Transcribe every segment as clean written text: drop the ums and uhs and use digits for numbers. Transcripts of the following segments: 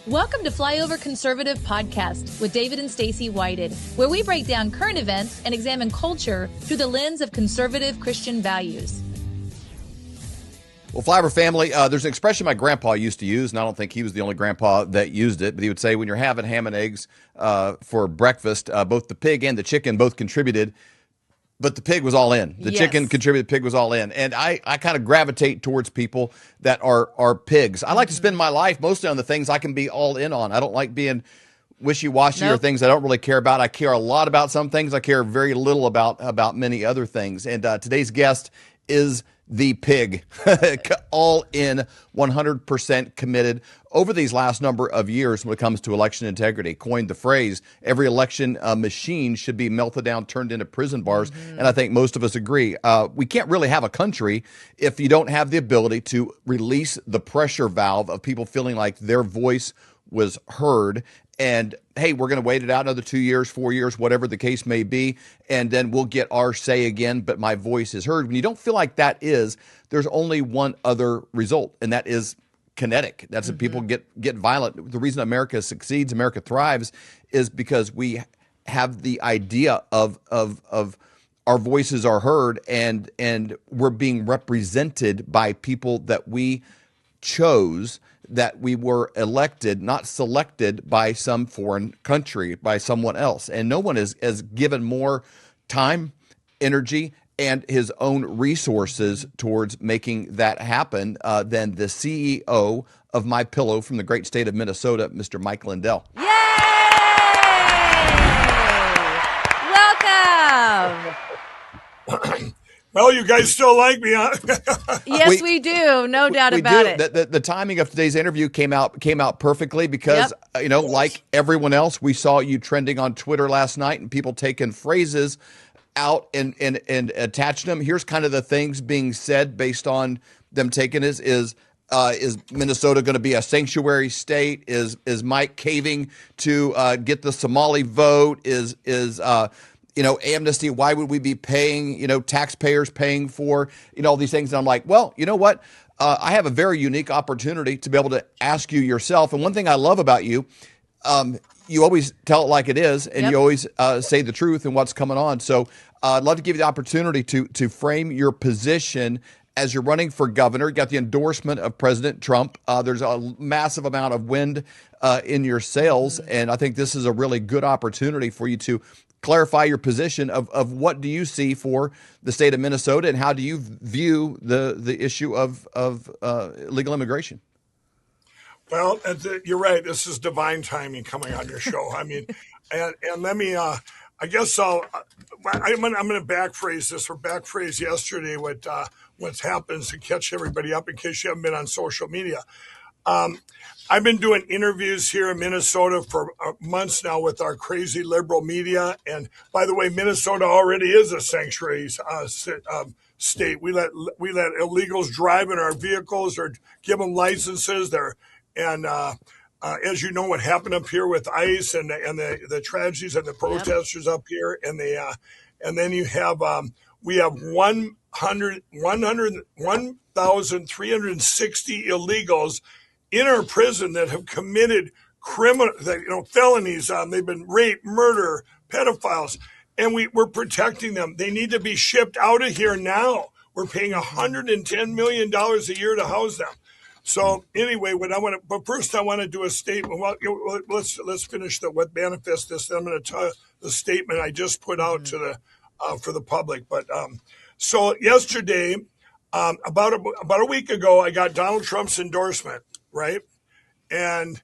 Welcome to Flyover Conservative Podcast with David and Stacy Whited, where we break down current events and examine culture through the lens of conservative Christian values. Well, Flyover family, there's an expression my grandpa used to use, and I don't think he was the only grandpa that used it, but he would say when you're having ham and eggs for breakfast, both the pig and the chicken both contributed, but the pig was all in. The chicken contributed, the pig was all in. And I kind of gravitate towards people that are pigs. I like to spend my life mostly on the things I can be all in on. I don't like being wishy-washy or things I don't really care about. I care a lot about some things. I care very little about many other things. And today's guest is the pig, all in, 100% committed over these last number of years when it comes to election integrity. Coined the phrase, every election machine should be melted down, turned into prison bars. And I think most of us agree. We can't really have a country if you don't have the ability to release the pressure valve of people feeling like their voice was heard. And hey, we're going to wait it out another 2 years, 4 years, whatever the case may be, and then we'll get our say again, but my voice is heard. When you don't feel like that is, there's only one other result, and that is kinetic. That's that people get violent. The reason America succeeds, America thrives, is because we have the idea of our voices are heard, and we're being represented by people that we chose, that we were elected, not selected by some foreign country, by someone else. And no one has given more time, energy, and his own resources towards making that happen than the CEO of My Pillow from the great state of Minnesota, Mr. Mike Lindell. Yay! Welcome. Well, you guys still like me, huh? Yes, we do. No doubt about it. The timing of today's interview came out perfectly because, like everyone else, we saw you trending on Twitter last night and people taking phrases out and attaching them. Here's kind of the things being said based on them taking is Minnesota going to be a sanctuary state? Is Mike caving to get the Somali vote? Is Amnesty, why would we be paying, taxpayers paying for, all these things? And I'm like, well, you know what? I have a very unique opportunity to be able to ask you yourself. And one thing I love about you, you always tell it like it is, and you always say the truth and what's coming on. So I'd love to give you the opportunity to frame your position as you're running for governor. You got the endorsement of President Trump. There's a massive amount of wind in your sails, and I think this is a really good opportunity for you to clarify your position of what do you see for the state of Minnesota, and how do you view the issue of legal immigration? Well, you're right. This is divine timing coming on your show. I mean, and let me, I guess I'm going to backphrase this, or backphrase yesterday what happens to catch everybody up in case you haven't been on social media. I've been doing interviews here in Minnesota for months now with our crazy liberal media. And by the way, Minnesota already is a sanctuary state. We let illegals drive in our vehicles or give them licenses. As you know, what happened up here with ICE and the tragedies and the protesters up here, and then you have we have 1,360 illegals in our prison that have committed felonies. They've been rape, murder, pedophiles, and we're protecting them. They need to be shipped out of here now. We're paying $110 million a year to house them. So anyway, but first I want to do a statement. Well, let's finish what manifests this. Then I'm going to tell the statement I just put out to for the public. But so yesterday, about a week ago, I got Donald Trump's endorsement. Right? And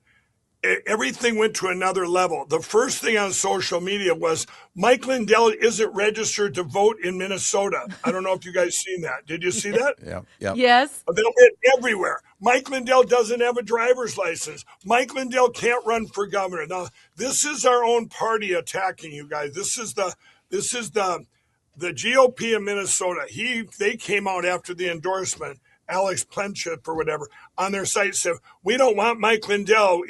everything went to another level. The first thing on social media was Mike Lindell isn't registered to vote in Minnesota. I don't know if you guys seen that. Did you see that? Yeah. Yes. They'll hit everywhere. Mike Lindell doesn't have a driver's license. Mike Lindell can't run for governor. Now, this is our own party attacking you guys. This is the GOP in Minnesota. They came out after the endorsement, Alex Plenchip or whatever, on their site said, we don't want Mike Lindell.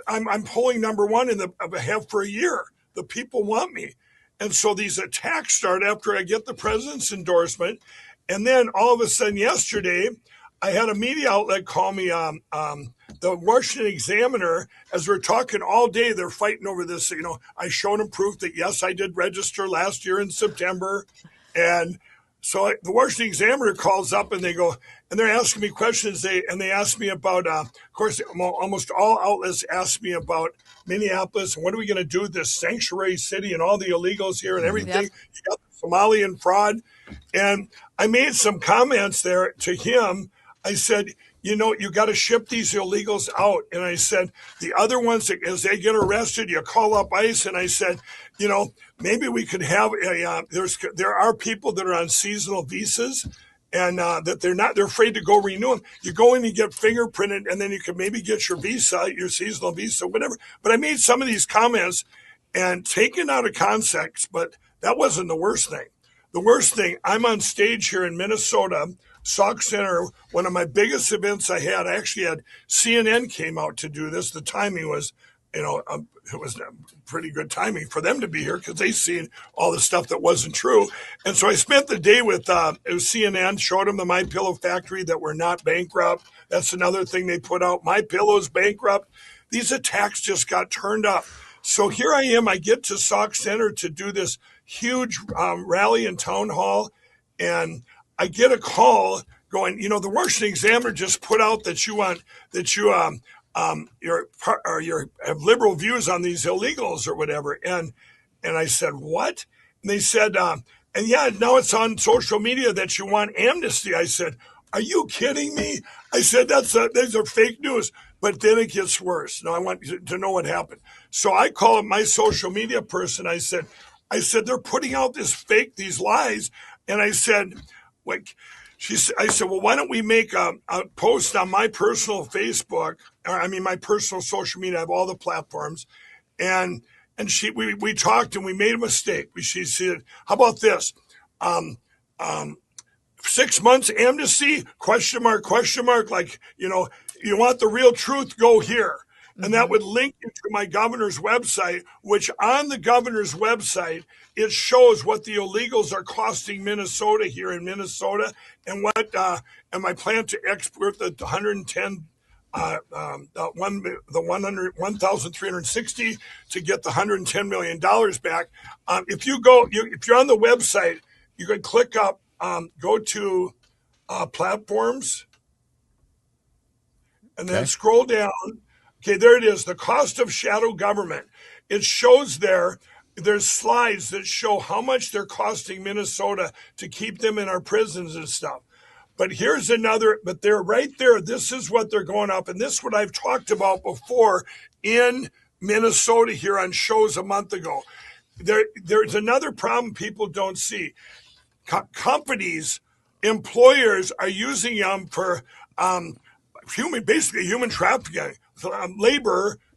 I'm polling number one I have for a year. The people want me. And so these attacks start after I get the president's endorsement. And then all of a sudden yesterday, I had a media outlet call me the Washington Examiner, as we're talking all day, they're fighting over this. I showed them proof that, yes, I did register last year in September. And so the Washington Examiner calls up and they go, and they're asking me questions. They asked me about, of course, almost all outlets asked me about Minneapolis and what are we going to do with this sanctuary city and all the illegals here and everything. Yep. You got the Somalian fraud. And I made some comments there to him. I said, you got to ship these illegals out. And I said, the other ones, as they get arrested, you call up ICE. And I said, maybe we could have there are people that are on seasonal visas and that they're afraid to go renew them. You go in and get fingerprinted and then you can maybe get your visa, your seasonal visa, whatever. But I made some of these comments and taken out of context, but that wasn't the worst thing. The worst thing, I'm on stage here in Minnesota, Sauk Center, one of my biggest events I actually had CNN came out to do this. The timing was, it was pretty good timing for them to be here because they seen all the stuff that wasn't true. And so I spent the day with it was CNN, showed them the My Pillow factory that we're not bankrupt. That's another thing they put out. My Pillow's bankrupt. These attacks just got turned up. So here I am. I get to Sauk Center to do this huge rally and town hall, and I get a call going, the Washington Examiner just put out that you have liberal views on these illegals or whatever. And I said, what? And they said, and yeah, now it's on social media that you want amnesty. I said, are you kidding me? I said, these are fake news. But then it gets worse. Now I want you to know what happened. So I call up my social media person. I said, they're putting out these lies. And I said, I said, well, why don't we make a post on my personal Facebook, my personal social media, I have all the platforms. And we talked and we made a mistake. She said, how about this? 6 months amnesty, question mark, like, you want the real truth, go here. And that would link you to my governor's website, which on the governor's website, it shows what the illegals are costing Minnesota here in Minnesota and what and my plan to export the 110 the 1,360 to get the $110 million back. If you're on the website, you can click up, go to platforms, and then scroll down. Okay, there it is, the cost of shadow government. It shows there's slides that show how much they're costing Minnesota to keep them in our prisons and stuff. But here's but they're right there. This is what they're going up. And this is what I've talked about before in Minnesota here on shows a month ago. There's another problem people don't see. Companies, employers are using them for basically human trafficking,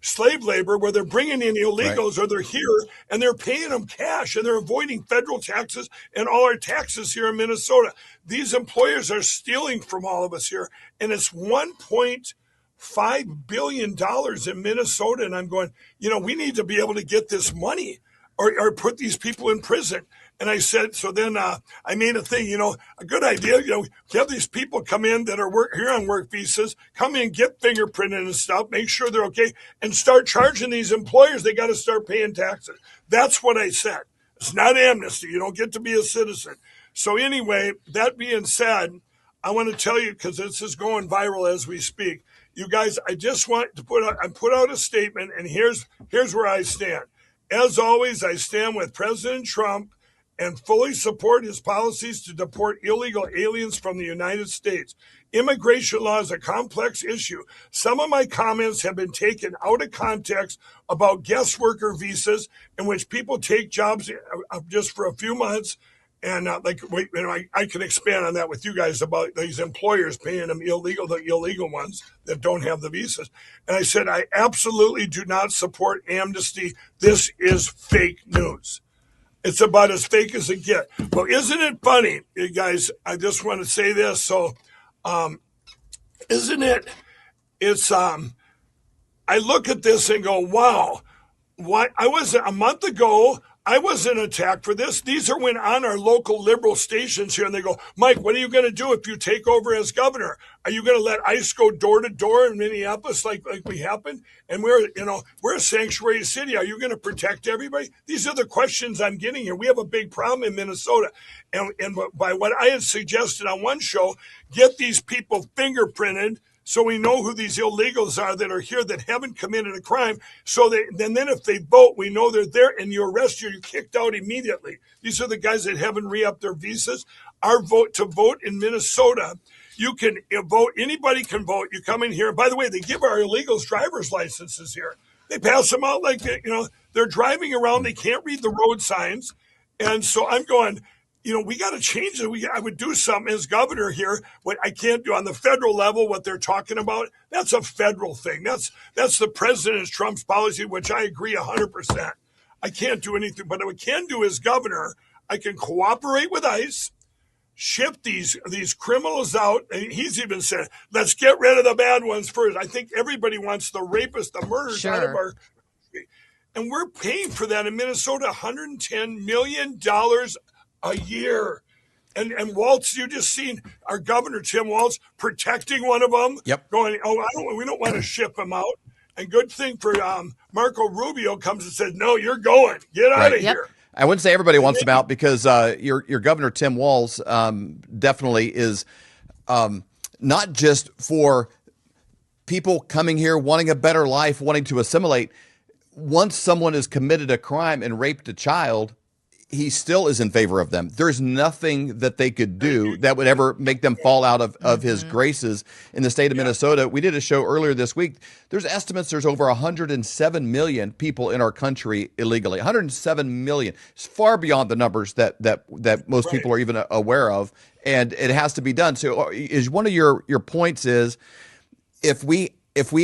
slave labor, where they're bringing in illegals or they're here and they're paying them cash and they're avoiding federal taxes and all our taxes here in Minnesota. These employers are stealing from all of us here, and it's $1.5 billion in Minnesota. And I'm going, we need to be able to get this money or put these people in prison. And I said, so then I made a thing, a good idea, have these people come in that are here on work visas, come in, get fingerprinted and stuff, make sure they're okay, and start charging these employers. They got to start paying taxes. That's what I said. It's not amnesty. You don't get to be a citizen. So anyway, that being said, I want to tell you, because this is going viral as we speak, you guys, I just want to put out a statement, and here's where I stand. As always, I stand with President Trump and fully support his policies to deport illegal aliens from the United States. Immigration law is a complex issue. Some of my comments have been taken out of context about guest worker visas, in which people take jobs just for a few months. And I can expand on that with you guys about these employers paying them the illegal ones that don't have the visas. And I said, I absolutely do not support amnesty. This is fake news. It's about as fake as it gets. But isn't it funny, you guys? I just want to say this. So, isn't it? It's I look at this and go, wow. Why? A month ago, I wasn't attacked for this. These are when on our local liberal stations here, and they go, Mike, what are you going to do if you take over as governor? Are you going to let ICE go door to door in Minneapolis like we happened? And we're a sanctuary city. Are you going to protect everybody? These are the questions I'm getting here. We have a big problem in Minnesota. And by what I had suggested on one show, get these people fingerprinted so we know who these illegals are that are here that haven't committed a crime. So then if they vote, we know they're there, and you arrest you're kicked out immediately. These are the guys that haven't re-upped their visas. Our vote in Minnesota, you can vote. Anybody can vote. You come in here. By the way, they give our illegals driver's licenses here. They pass them out like, they're driving around. They can't read the road signs. And so I'm going, we got to change it. I would do something as governor here. What I can't do on the federal level, what they're talking about, that's a federal thing. That's the President Trump's policy, which I agree 100%. I can't do anything, but what I can do as governor, I can cooperate with ICE, ship these criminals out. And he's even said, let's get rid of the bad ones first. I think everybody wants the rapists, the murderers out of our country. And we're paying for that in Minnesota, $110 million a year. And Waltz, you just seen our governor, Tim Waltz, protecting one of them. Yep. Going, we don't want to ship him out. And good thing for Marco Rubio comes and says, no, you're going. Get out of here. I wouldn't say everybody wants him out because your governor, Tim Walz, definitely is not just for people coming here wanting a better life, wanting to assimilate. Once someone has committed a crime and raped a child, he still is in favor of them. There's nothing that they could do that would ever make them fall out of his graces in the state of Minnesota. We did a show earlier this week. There's estimates there's over 107 million people in our country illegally. 107 million. It's far beyond the numbers that most people are even aware of, and it has to be done. So is one of your points is if we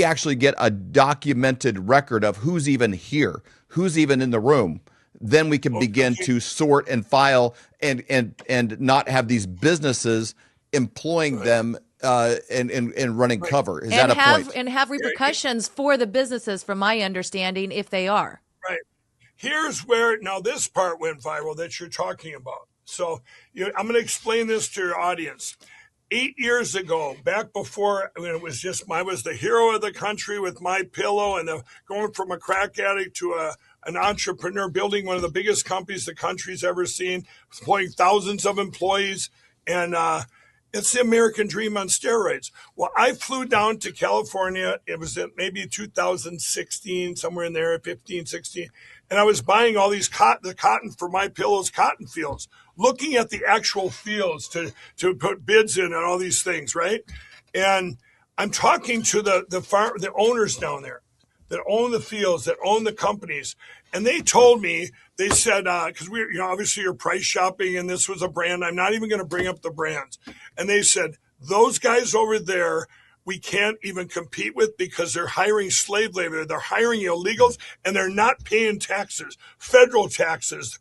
actually get a documented record of who's even here, who's even in the room, then we can begin to sort and file and not have these businesses employing them and running cover. Is that a point? And have repercussions for the businesses, from my understanding, if they are. Right. Here's where now this part went viral that you're talking about. So I'm going to explain this to your audience. 8 years ago, back before it was just I was the hero of the country with my pillow and going from a crack addict to an entrepreneur, building one of the biggest companies the country's ever seen, employing thousands of employees, and it's the American dream on steroids. Well, I flew down to California. It was maybe 2016, somewhere in there, 15, 16, and I was buying all these the cotton for my pillows, cotton fields, looking at the actual fields to put bids in and all these things, right? And I'm talking to the owners down there that own the fields, that own the companies. And they told me, they said, because obviously you're price shopping and this was a brand. I'm not even going to bring up the brands. And they said, those guys over there, we can't even compete with because they're hiring slave labor. They're hiring illegals and they're not paying taxes, federal taxes,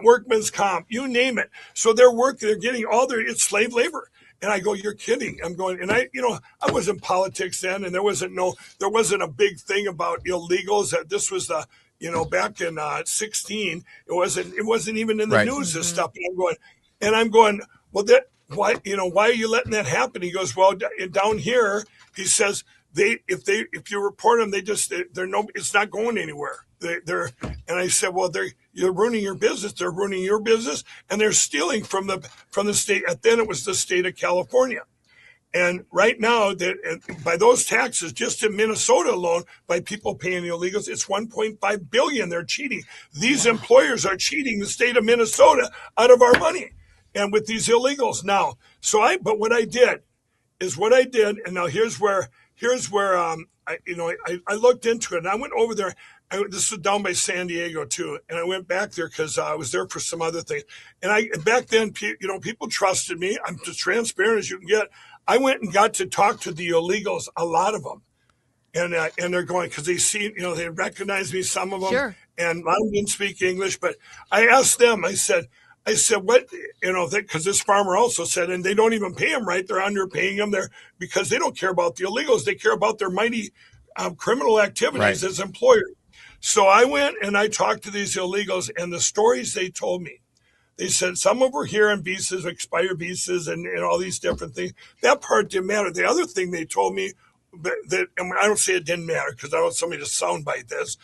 workman's comp, you name it. So they're getting it's slave labor. And I go, you're kidding. I'm going, and I was in politics then, and there wasn't a big thing about illegals. That this was back in 16, it wasn't even in the news, this stuff. And I'm going, well, why are you letting that happen? He goes, well, down here, he says, if you report them, it's not going anywhere. And I said, well, you're ruining your business. They're ruining your business, and they're stealing from the state. And then it was the state of California. And right now, by those taxes, just in Minnesota alone, by people paying the illegals, it's $1.5 billion. They're cheating. These employers are cheating the state of Minnesota out of our money, and with these illegals now. But what I did, and now here's where I looked into it, and I went over there. This was down by San Diego too, and I went back there because I was there for some other things. And back then, people trusted me. I'm as transparent as you can get. I went and got to talk to the illegals, a lot of them, and they're going because they see, they recognize me, some of them, sure. And I didn't speak English, but I asked them. I said, what, because this farmer also said, and they don't even pay them right. They're underpaying them there because they don't care about the illegals. They care about their mighty criminal activities as employers. So I went and I talked to these illegals, and the stories they told me, they said some of them were here on visas, expired visas, and all these different things. That part didn't matter. The other thing they told me, that and I don't say it didn't matter because I don't want somebody to soundbite this.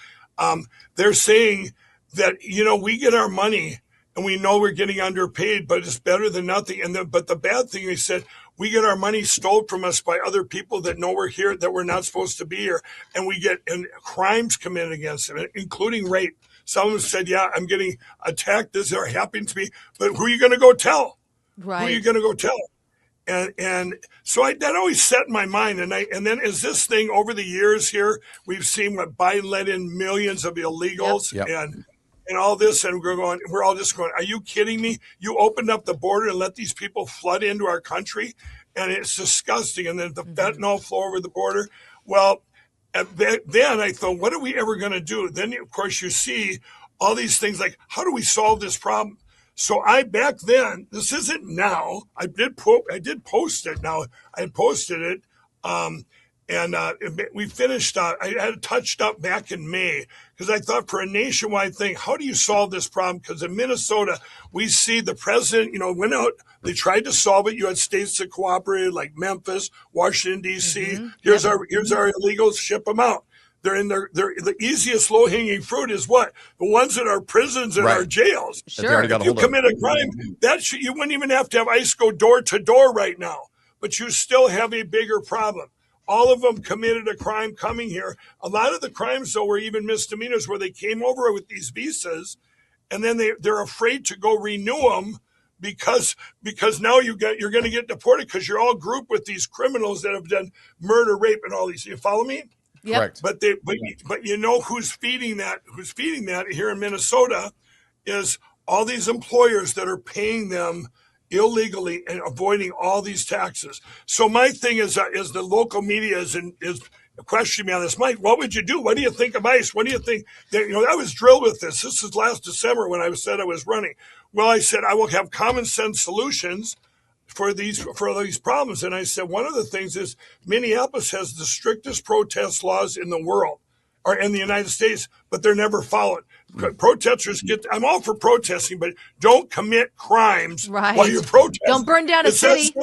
They're saying that, we get our money and we know we're getting underpaid, but it's better than nothing. But the bad thing, they said, we get our money stolen from us by other people that know we're here, that we're not supposed to be here, and we get crimes committed against them, including rape. Someone said, yeah, I'm getting attacked. This is happening to me. But who are you going to go tell? Right. Who are you going to go tell? And so that always set in my mind. And then as this thing over the years here, we've seen what Biden let in millions of illegals Yep. and all this. And we're all just going, are you kidding me? You opened up the border and let these people flood into our country. And it's disgusting. And then the fentanyl flow over the border. Well, and then I thought, what are we ever going to do? Then, of course, you see all these things like, how do we solve this problem? So back then, this isn't now. I did post it. Now I posted it, and we finished. I had it touched up back in May because I thought for a nationwide thing, how do you solve this problem? Because in Minnesota, we see the president, went out. They tried to solve it. You had states that cooperated, like Memphis, Washington D.C. Here's our illegals. Ship them out. They're in the easiest low hanging fruit is what? The ones in our prisons and our jails. Sure. If you commit a crime, you wouldn't even have to have ICE go door to door right now, but you still have a bigger problem. All of them committed a crime coming here. A lot of the crimes, though, were even misdemeanors where they came over with these visas, and then they're afraid to go renew them because now you're going to get deported because you're all grouped with these criminals that have done murder, rape, and all these. You follow me? Yep. Correct. But you know who's feeding that? Who's feeding that here in Minnesota is all these employers that are paying them illegally and avoiding all these taxes. So my thing is the local media is questioning me on this. Mike, what would you do? What do you think of ICE? What do you think? I was drilled with this. This is last December when I said I was running. Well, I said I will have common sense solutions for these problems. And I said, one of the things is Minneapolis has the strictest protest laws in the world or in the United States, but they're never followed. Protesters I'm all for protesting, but don't commit crimes while you're protesting. Don't burn down a city.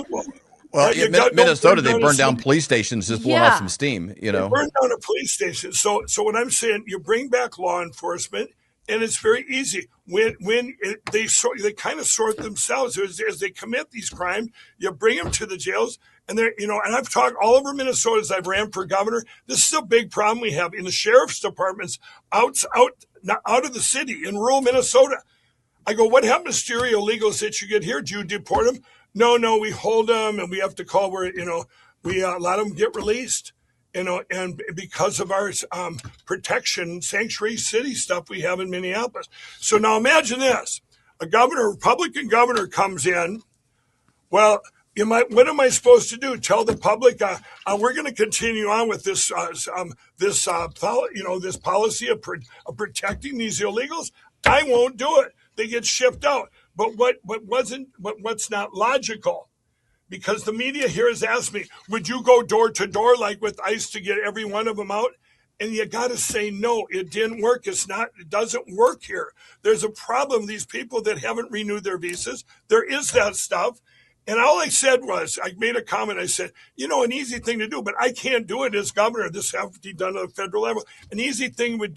Well, in Minnesota, they burned down police stations, just blowing off some steam, They burned down a police station. So what I'm saying, you bring back law enforcement, and it's very easy. When they kind of sort themselves as they commit these crimes, you bring them to the jails, and and I've talked all over Minnesota as I've ran for governor. This is a big problem we have in the sheriff's departments out of the city in rural Minnesota. I go, what happens to your illegals that you get here? Do you deport them? No, we hold them, and we have to call where we let them get released. And because of our protection, sanctuary city stuff we have in Minneapolis. So now imagine this. A Republican governor comes in. Well, what am I supposed to do? Tell the public we're going to continue on with this policy of protecting these illegals? I won't do it. They get shipped out. But what's not logical? Because the media here has asked me, would you go door to door like with ICE to get every one of them out? And you got to say, no, it didn't work. It doesn't work here. There's a problem. These people that haven't renewed their visas, there is that stuff. And all I said was, I made a comment. I said, an easy thing to do, but I can't do it as governor. This has to be done at a federal level. An easy thing would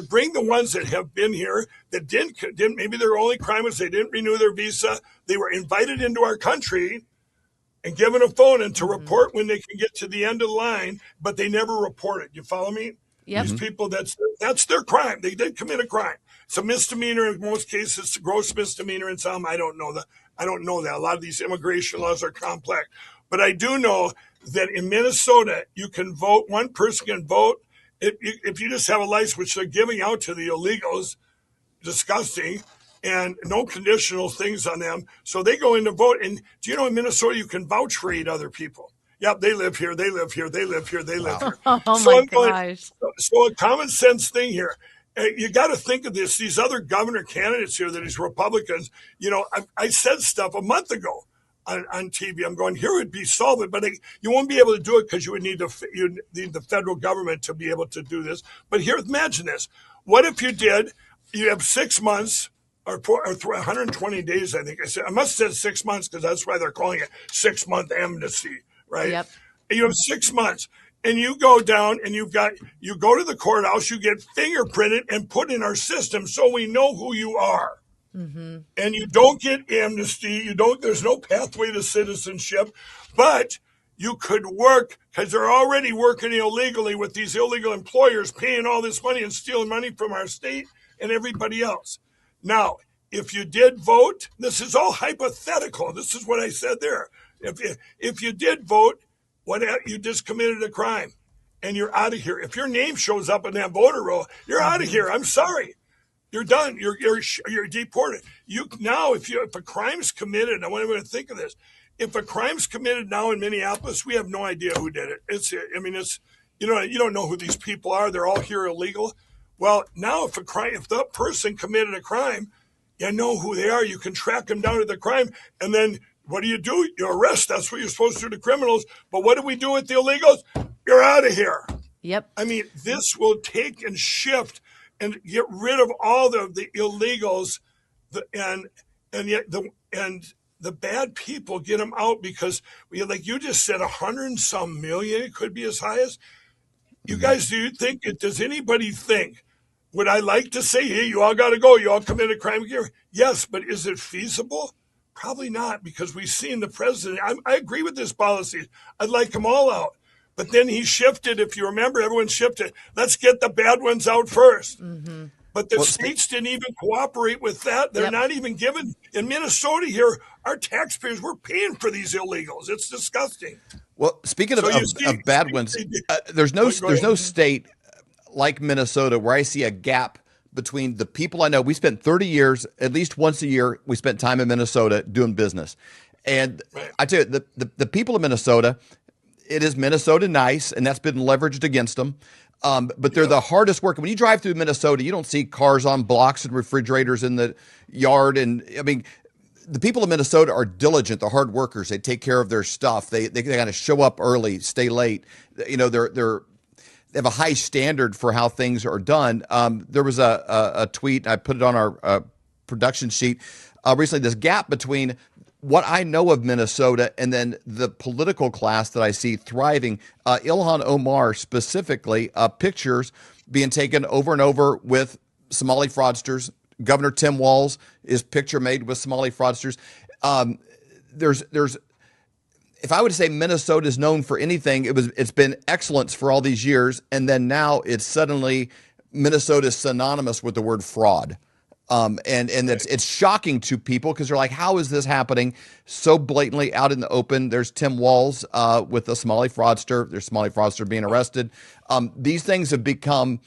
bring the ones that have been here that didn't maybe their only crime was they didn't renew their visa. They were invited into our country and given a phone and to report when they can get to the end of the line, but they never reported. You follow me? Yep. These people, that's their crime. They did commit a crime. It's a misdemeanor in most cases, it's a gross misdemeanor in some. I don't know that. A lot of these immigration laws are complex. But I do know that in Minnesota, you can vote. One person can vote. If you just have a license, which they're giving out to the illegals, disgusting, and no conditional things on them. So they go in to vote. And do you know in Minnesota, you can vouch for 8 other people? Yep, they live here, they live here, they live here, they live here. Oh, my gosh. So a common sense thing here. You got to think of these other governor candidates here, that these Republicans, I said stuff a month ago. on TV. I'm going, here would be solved, but you won't be able to do it because you need the federal government to be able to do this. But here, imagine this. What if you did, you have 6 months or 120 days, I think I said. I must have said 6 months because that's why they're calling it 6-month amnesty, right? Yep. And you have 6 months. And you go down and you go to the courthouse, you get fingerprinted and put in our system so we know who you are. Mm-hmm. And you don't get amnesty. There's no pathway to citizenship, but you could work because they're already working illegally with these illegal employers paying all this money and stealing money from our state and everybody else. Now, if you did vote, this is all hypothetical. This is what I said there. If you did vote, you just committed a crime and you're out of here. If your name shows up in that voter roll, you're out of here. I'm sorry. You're done. You're deported. If a crime's committed, I want everyone to think of this. If a crime's committed now in Minneapolis, we have no idea who did it. You don't know who these people are. They're all here illegal. Well, now if the person committed a crime, you know who they are. You can track them down to the crime, and then what do? You arrest. That's what you're supposed to do to criminals. But what do we do with the illegals? You're out of here. Yep. I mean, this will take and shift and get rid of all the illegals, and the bad people, get them out because like you just said, 100-some million. It could be as high as. You guys, does anybody think? Would I like to say, hey, you all got to go. You all committed a crime here? Yes, but is it feasible? Probably not, because we've seen the president. I agree with this policy. I'd like them all out. But then he shifted. If you remember, everyone shifted. Let's get the bad ones out first. Mm-hmm. But the states didn't even cooperate with that. They're not even given. In Minnesota here, our taxpayers, we're paying for these illegals. It's disgusting. Well, speaking of bad ones, there's no state like Minnesota where I see a gap between the people I know. We spent 30 years, at least once a year, we spent time in Minnesota doing business. And I tell you, the people of Minnesota, it is Minnesota nice, and that's been leveraged against them. But they're the hardest working. When you drive through Minnesota, you don't see cars on blocks and refrigerators in the yard. And I mean, the people of Minnesota are diligent. They're hard workers. They take care of their stuff. They kind of show up early, stay late. You know, they have a high standard for how things are done. There was a tweet, I put it on our production sheet recently, this gap between what I know of Minnesota and then the political class that I see thriving. Ilhan Omar specifically, pictures being taken over and over with Somali fraudsters. Governor Tim Walz is picture made with Somali fraudsters. There's if I would say Minnesota is known for anything, it's been excellence for all these years, and then now it's suddenly Minnesota is synonymous with the word fraud. And it's shocking to people because they're like, how is this happening so blatantly out in the open? There's Tim Walz with a Somali fraudster. There's Somali fraudster being arrested. These things have become,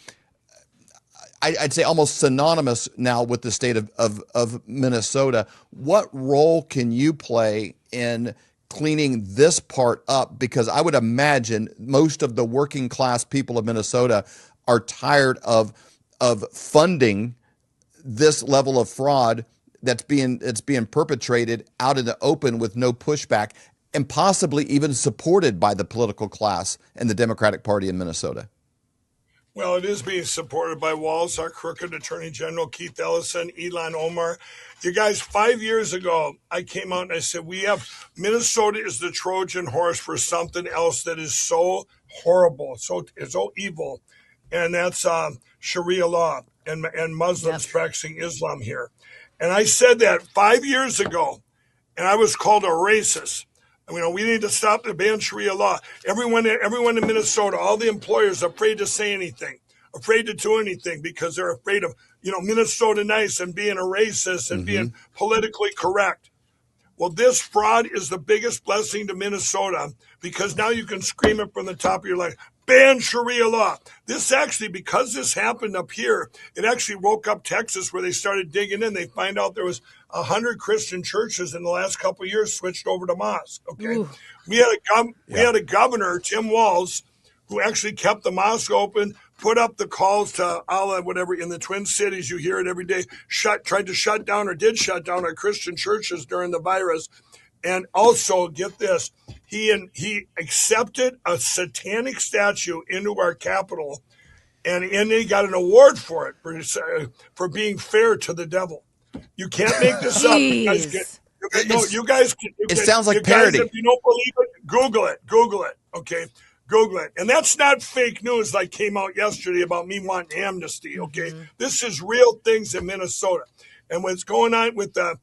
I'd say, almost synonymous now with the state of Minnesota. What role can you play in cleaning this part up? Because I would imagine most of the working class people of Minnesota are tired of funding this level of fraud that's being perpetrated out in the open with no pushback, and possibly even supported by the political class and the Democratic Party in Minnesota. Well, it is being supported by Walz, our crooked Attorney General, Keith Ellison, Ilhan Omar. You guys, 5 years ago, I came out and I said, Minnesota is the Trojan horse for something else that is so horrible, so evil, and that's Sharia law and Muslims practicing Islam here. And I said that 5 years ago, and I was called a racist. We need to stop the ban Sharia law. Everyone in Minnesota, all the employers are afraid to say anything, afraid to do anything because they're afraid of, Minnesota nice and being a racist and being politically correct. Well, this fraud is the biggest blessing to Minnesota because now you can scream it from the top of your lungs. Ban Sharia law. This actually, because this happened up here, it actually woke up Texas where they started digging in. They find out there was 100 Christian churches in the last couple of years switched over to mosque. Okay, Ooh. We had a governor, Tim Walz, who actually kept the mosque open, put up the calls to Allah, whatever, in the Twin Cities. You hear it every day. Tried to shut down or did shut down our Christian churches during the virus. And also, get this, he accepted a satanic statue into our Capitol, and he got an award for it for being fair to the devil. You can't make this up. You guys Jeez. you guys. It sounds like you guys, parody. if you don't believe it, Google it. Google it. Okay, Google it. And that's not fake news like came out yesterday about me wanting amnesty. Okay, this is real things in Minnesota, and what's going on with that,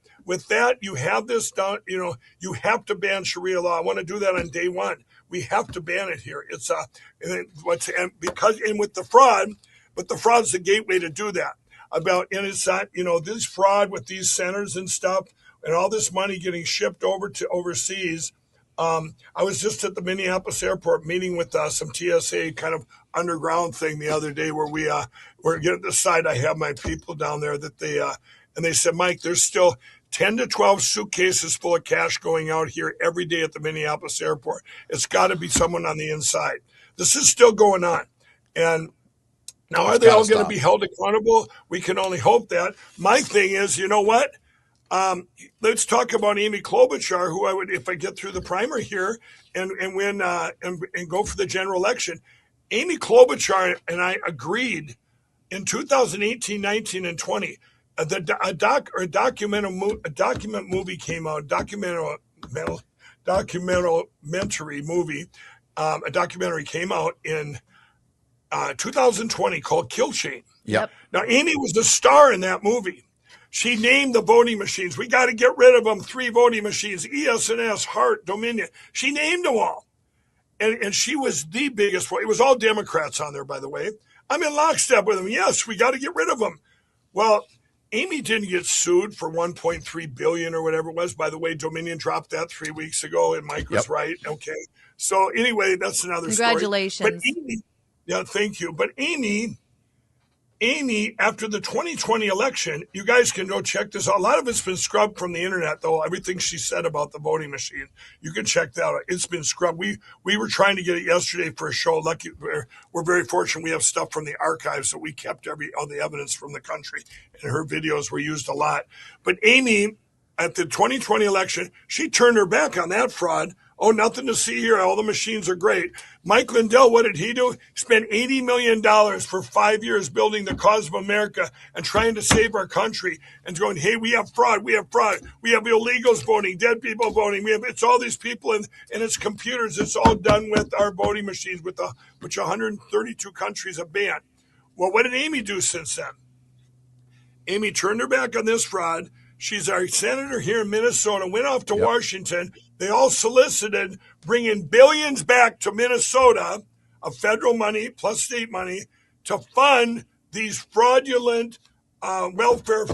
you have this done. You have to ban Sharia law. I want to do that on day one. We have to ban it here. It's with the fraud, but the fraud's the gateway to do that. And it's not, this fraud with these centers and stuff and all this money getting shipped over to overseas. I was just at the Minneapolis airport meeting with some TSA kind of underground thing the other day where we're getting the side. I have my people down there that they said, Mike, there's still 10 to 12 suitcases full of cash going out here every day at the Minneapolis airport. It's got to be someone on the inside. This is still going on. And now, are they all going to be held accountable? We can only hope that. My thing is, you know what? Let's talk about Amy Klobuchar, who I would, if I get through the primary here and win and go for the general election. Amy Klobuchar and I agreed in 2018, 19, and 20. A documentary movie came out. A documentary came out in 2020 called Kill Chain. Yep. Now, Amy was the star in that movie. She named the voting machines. We got to get rid of them. 3 voting machines, ES&S, Hart, Dominion. She named them all. And she was the biggest one. It was all Democrats on there, by the way. I'm in lockstep with them. Yes, we got to get rid of them. Well, Amy didn't get sued for $1.3 billion or whatever it was. By the way, Dominion dropped that 3 weeks ago, and Mike was right. Okay. So anyway, that's another story. Congratulations. But Amy, yeah, thank you. But Amy, after the 2020 election, you guys can go check this out. A lot of it's been scrubbed from the internet, though. Everything she said about the voting machine, you can check that out. It's been scrubbed. We were trying to get it yesterday for a show. Lucky, we're very fortunate. We have stuff from the archives, so we kept all the evidence from the country, and her videos were used a lot. But Amy, at the 2020 election, she turned her back on that fraud. Oh, nothing to see here. All the machines are great. Mike Lindell, what did he do? He spent $80 million for 5 years building the cause of America and trying to save our country and going, hey, we have fraud. We have illegals voting, dead people voting. It's all these people and it's computers. It's all done with our voting machines, which 132 countries have banned. Well, what did Amy do since then? Amy turned her back on this fraud. She's our senator here in Minnesota, went off to Washington. They all solicited bringing billions back to Minnesota of federal money plus state money to fund these fraudulent welfare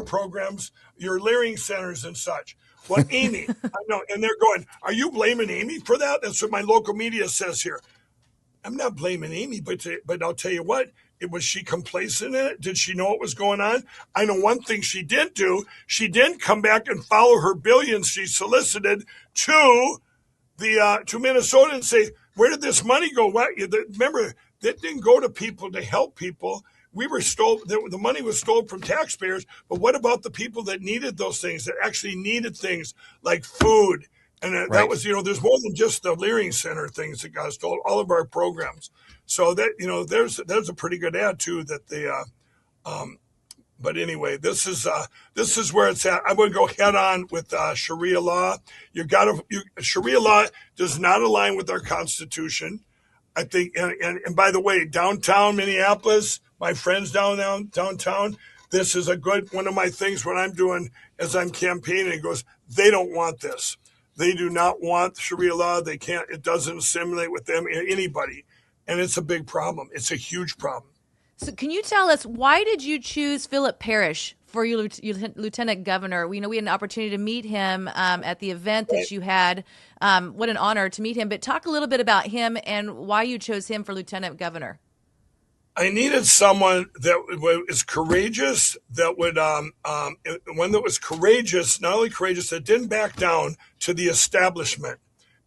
programs, your Leering centers and such. Well, Amy, I know, and they're going, are you blaming Amy for that? That's what my local media says here. I'm not blaming Amy, but I'll tell you what. Was she complacent in it? Did she know what was going on? I know one thing she didn't do. She didn't come back and follow her billions she solicited to Minnesota and say, where did this money go? Remember, that didn't go to people to help people. We were stolen. The money was stolen from taxpayers. But what about the people that needed those things, that actually needed things like food? And that was, there's more than just the Leering Center things that got stolen, all of our programs. So that, there's a pretty good ad too that they, but anyway, this is where it's at. I'm going to go head on with Sharia law. Sharia law does not align with our Constitution. I think, and by the way, downtown Minneapolis, my friends downtown, this is one of my things when I'm doing as I'm campaigning. It goes, they don't want this. They do not want Sharia law. They can't. It doesn't assimilate with them, anybody, and it's a big problem. It's a huge problem. So, can you tell us why did you choose Philip Parrish for your lieutenant governor? We had an opportunity to meet him at the event that you had. What an honor to meet him. But talk a little bit about him and why you chose him for lieutenant governor. I needed someone that was courageous, that would one that was courageous, not only courageous, that didn't back down to the establishment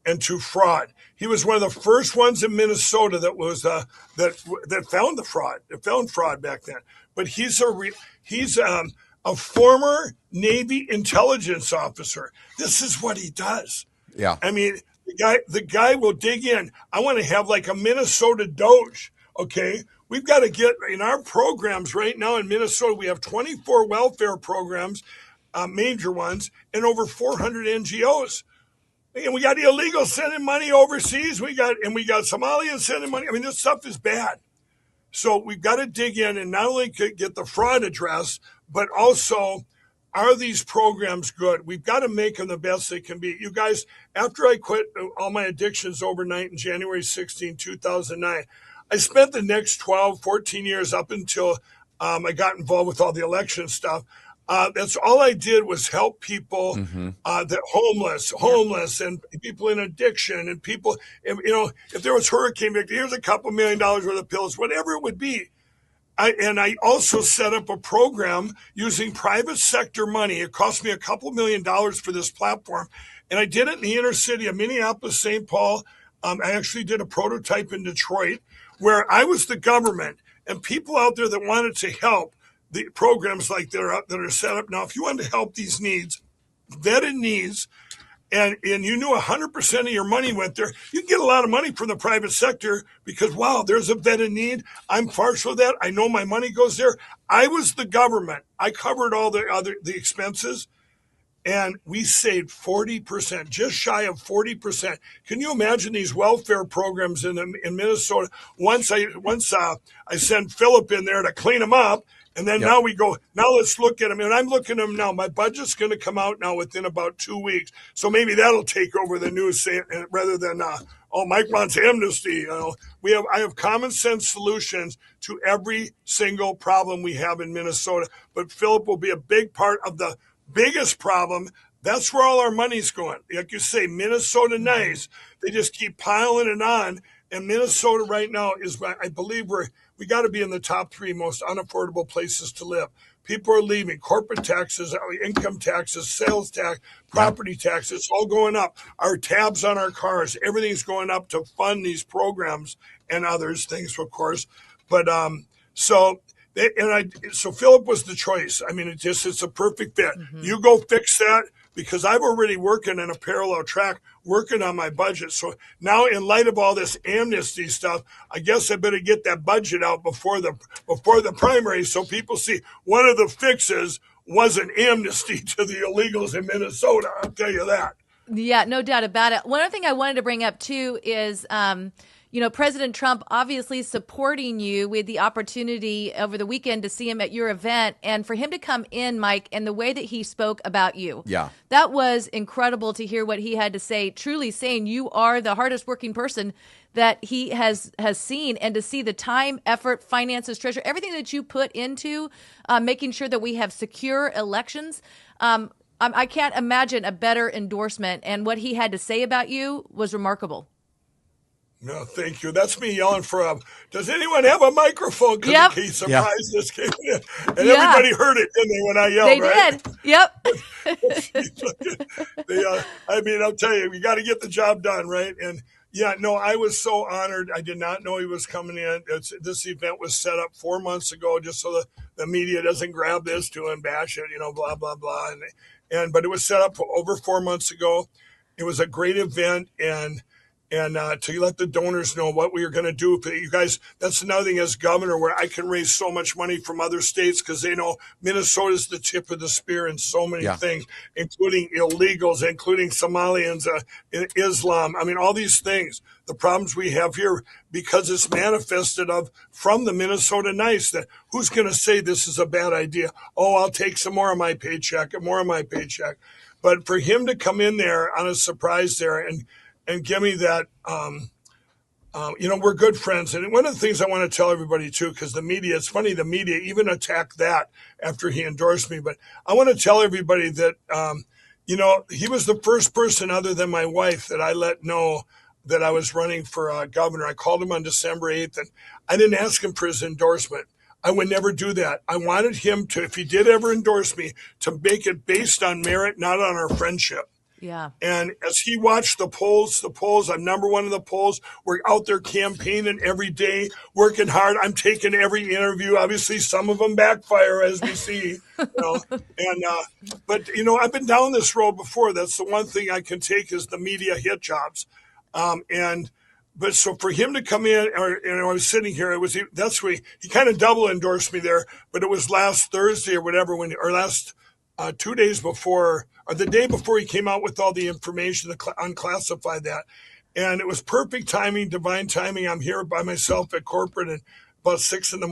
and to fraud. He was one of the first ones in Minnesota that was that found the fraud. That found fraud back then. But he's a former Navy intelligence officer. This is what he does. Yeah. I mean, the guy will dig in. I want to have like a Minnesota Doge. Okay. We've got to get in our programs right now in Minnesota. We have 24 welfare programs, major ones, and over 400 NGOs. And we got illegals sending money overseas. We got Somalians sending money. I mean, this stuff is bad. So we've got to dig in and not only get the fraud addressed, but also, are these programs good? We've got to make them the best they can be. You guys, after I quit all my addictions overnight in January 16, 2009, I spent the next 12, 14 years up until I got involved with all the election stuff. That's all I did was help people that homeless and people in addiction and people, if there was hurricane victim, here's a couple $1 million worth of pills, whatever it would be. I also set up a program using private sector money. It cost me a couple $1 million for this platform. And I did it in the inner city of Minneapolis, St. Paul. I actually did a prototype in Detroit where I was the government and people out there that wanted to help the programs like that are set up now. If you want to help these needs, vetted needs, and you knew 100% of your money went there, you can get a lot of money from the private sector because, wow, there's a vetted need. I'm partial to that. I know my money goes there. I was the government. I covered all the expenses, and we saved 40%, just shy of 40%. Can you imagine these welfare programs in Minnesota? Once I sent Philip in there to clean them up. And then now let's look at them. And I'm looking at them now. My budget's going to come out now within about 2 weeks. So maybe that'll take over the news rather than, Mike wants Amnesty. I have common sense solutions to every single problem we have in Minnesota. But Philip will be a big part of the biggest problem. That's where all our money's going. Like you say, Minnesota nice. They just keep piling it on. And Minnesota right now is, I believe we got to be in the top 3 most unaffordable places to live. People are leaving. Corporate taxes, income taxes, sales tax, property taxes, all going up. Our tabs on our cars, everything's going up to fund these programs and others things, of course. But so Philip was the choice. I mean, it's a perfect fit. You go fix that. Because I've already working in a parallel track, working on my budget. So now, in light of all this amnesty stuff, I guess I better get that budget out before the primary, so people see one of the fixes was an amnesty to the illegals in Minnesota. I'll tell you that. Yeah, no doubt about it. One other thing I wanted to bring up too is, President Trump obviously supporting you. We had the opportunity over the weekend to see him at your event, and for him to come in, Mike, and the way that he spoke about you. Yeah. That was incredible to hear what he had to say, truly saying you are the hardest working person that he has seen, and to see the time, effort, finances, treasure, everything that you put into making sure that we have secure elections. I can't imagine a better endorsement, and what he had to say about you was remarkable. No, thank you. That's me yelling for does anyone have a microphone? Because in case surprise this came in. And everybody heard it, didn't they, when I yelled, They did. Yep. I'll tell you, we got to get the job done, right? And I was so honored. I did not know he was coming in. This event was set up 4 months ago just so the media doesn't grab this to and bash it, blah, blah, blah. But it was set up over 4 months ago. It was a great event, and to let the donors know what we were going to do. You guys, that's another thing as governor where I can raise so much money from other states because they know Minnesota's the tip of the spear in so many things, including illegals, including Somalians, Islam. I mean, all these things, the problems we have here, because it's manifested from the Minnesota nice that who's going to say this is a bad idea? Oh, I'll take some more of my paycheck. But for him to come in there on a surprise there and give me that, we're good friends. And one of the things I want to tell everybody, too, because the media, it's funny, the media even attacked that after he endorsed me. But I want to tell everybody that, he was the first person other than my wife that I let know that I was running for governor. I called him on December 8th, and I didn't ask him for his endorsement. I would never do that. I wanted him to, if he did ever endorse me, to make it based on merit, not on our friendship. Yeah. And as he watched the polls, I'm number one in the polls. We're out there campaigning every day, working hard. I'm taking every interview. Obviously, some of them backfire, as we see. But I've been down this road before. That's the one thing I can take is the media hit jobs, But so for him to come in, I was sitting here. That's where he kind of double endorsed me there. But it was last Thursday or whatever, or last 2 days before, or the day before he came out with all the information, unclassified that, and it was perfect timing, divine timing. I'm here by myself at corporate, and about 6 a.m,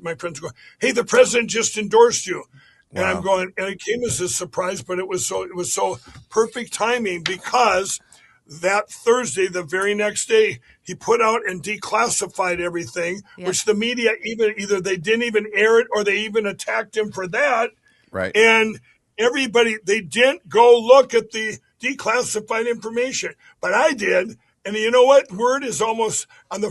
my friends go, "Hey, the president just endorsed you." And Wow. I'm going, and it came as a surprise, but it was so perfect timing because that Thursday, the very next day, he put out and declassified everything, which the media either they didn't even air it or they even attacked him for that. Right. And everybody, they didn't go look at the declassified information, but I did. And you know what? Word is almost on the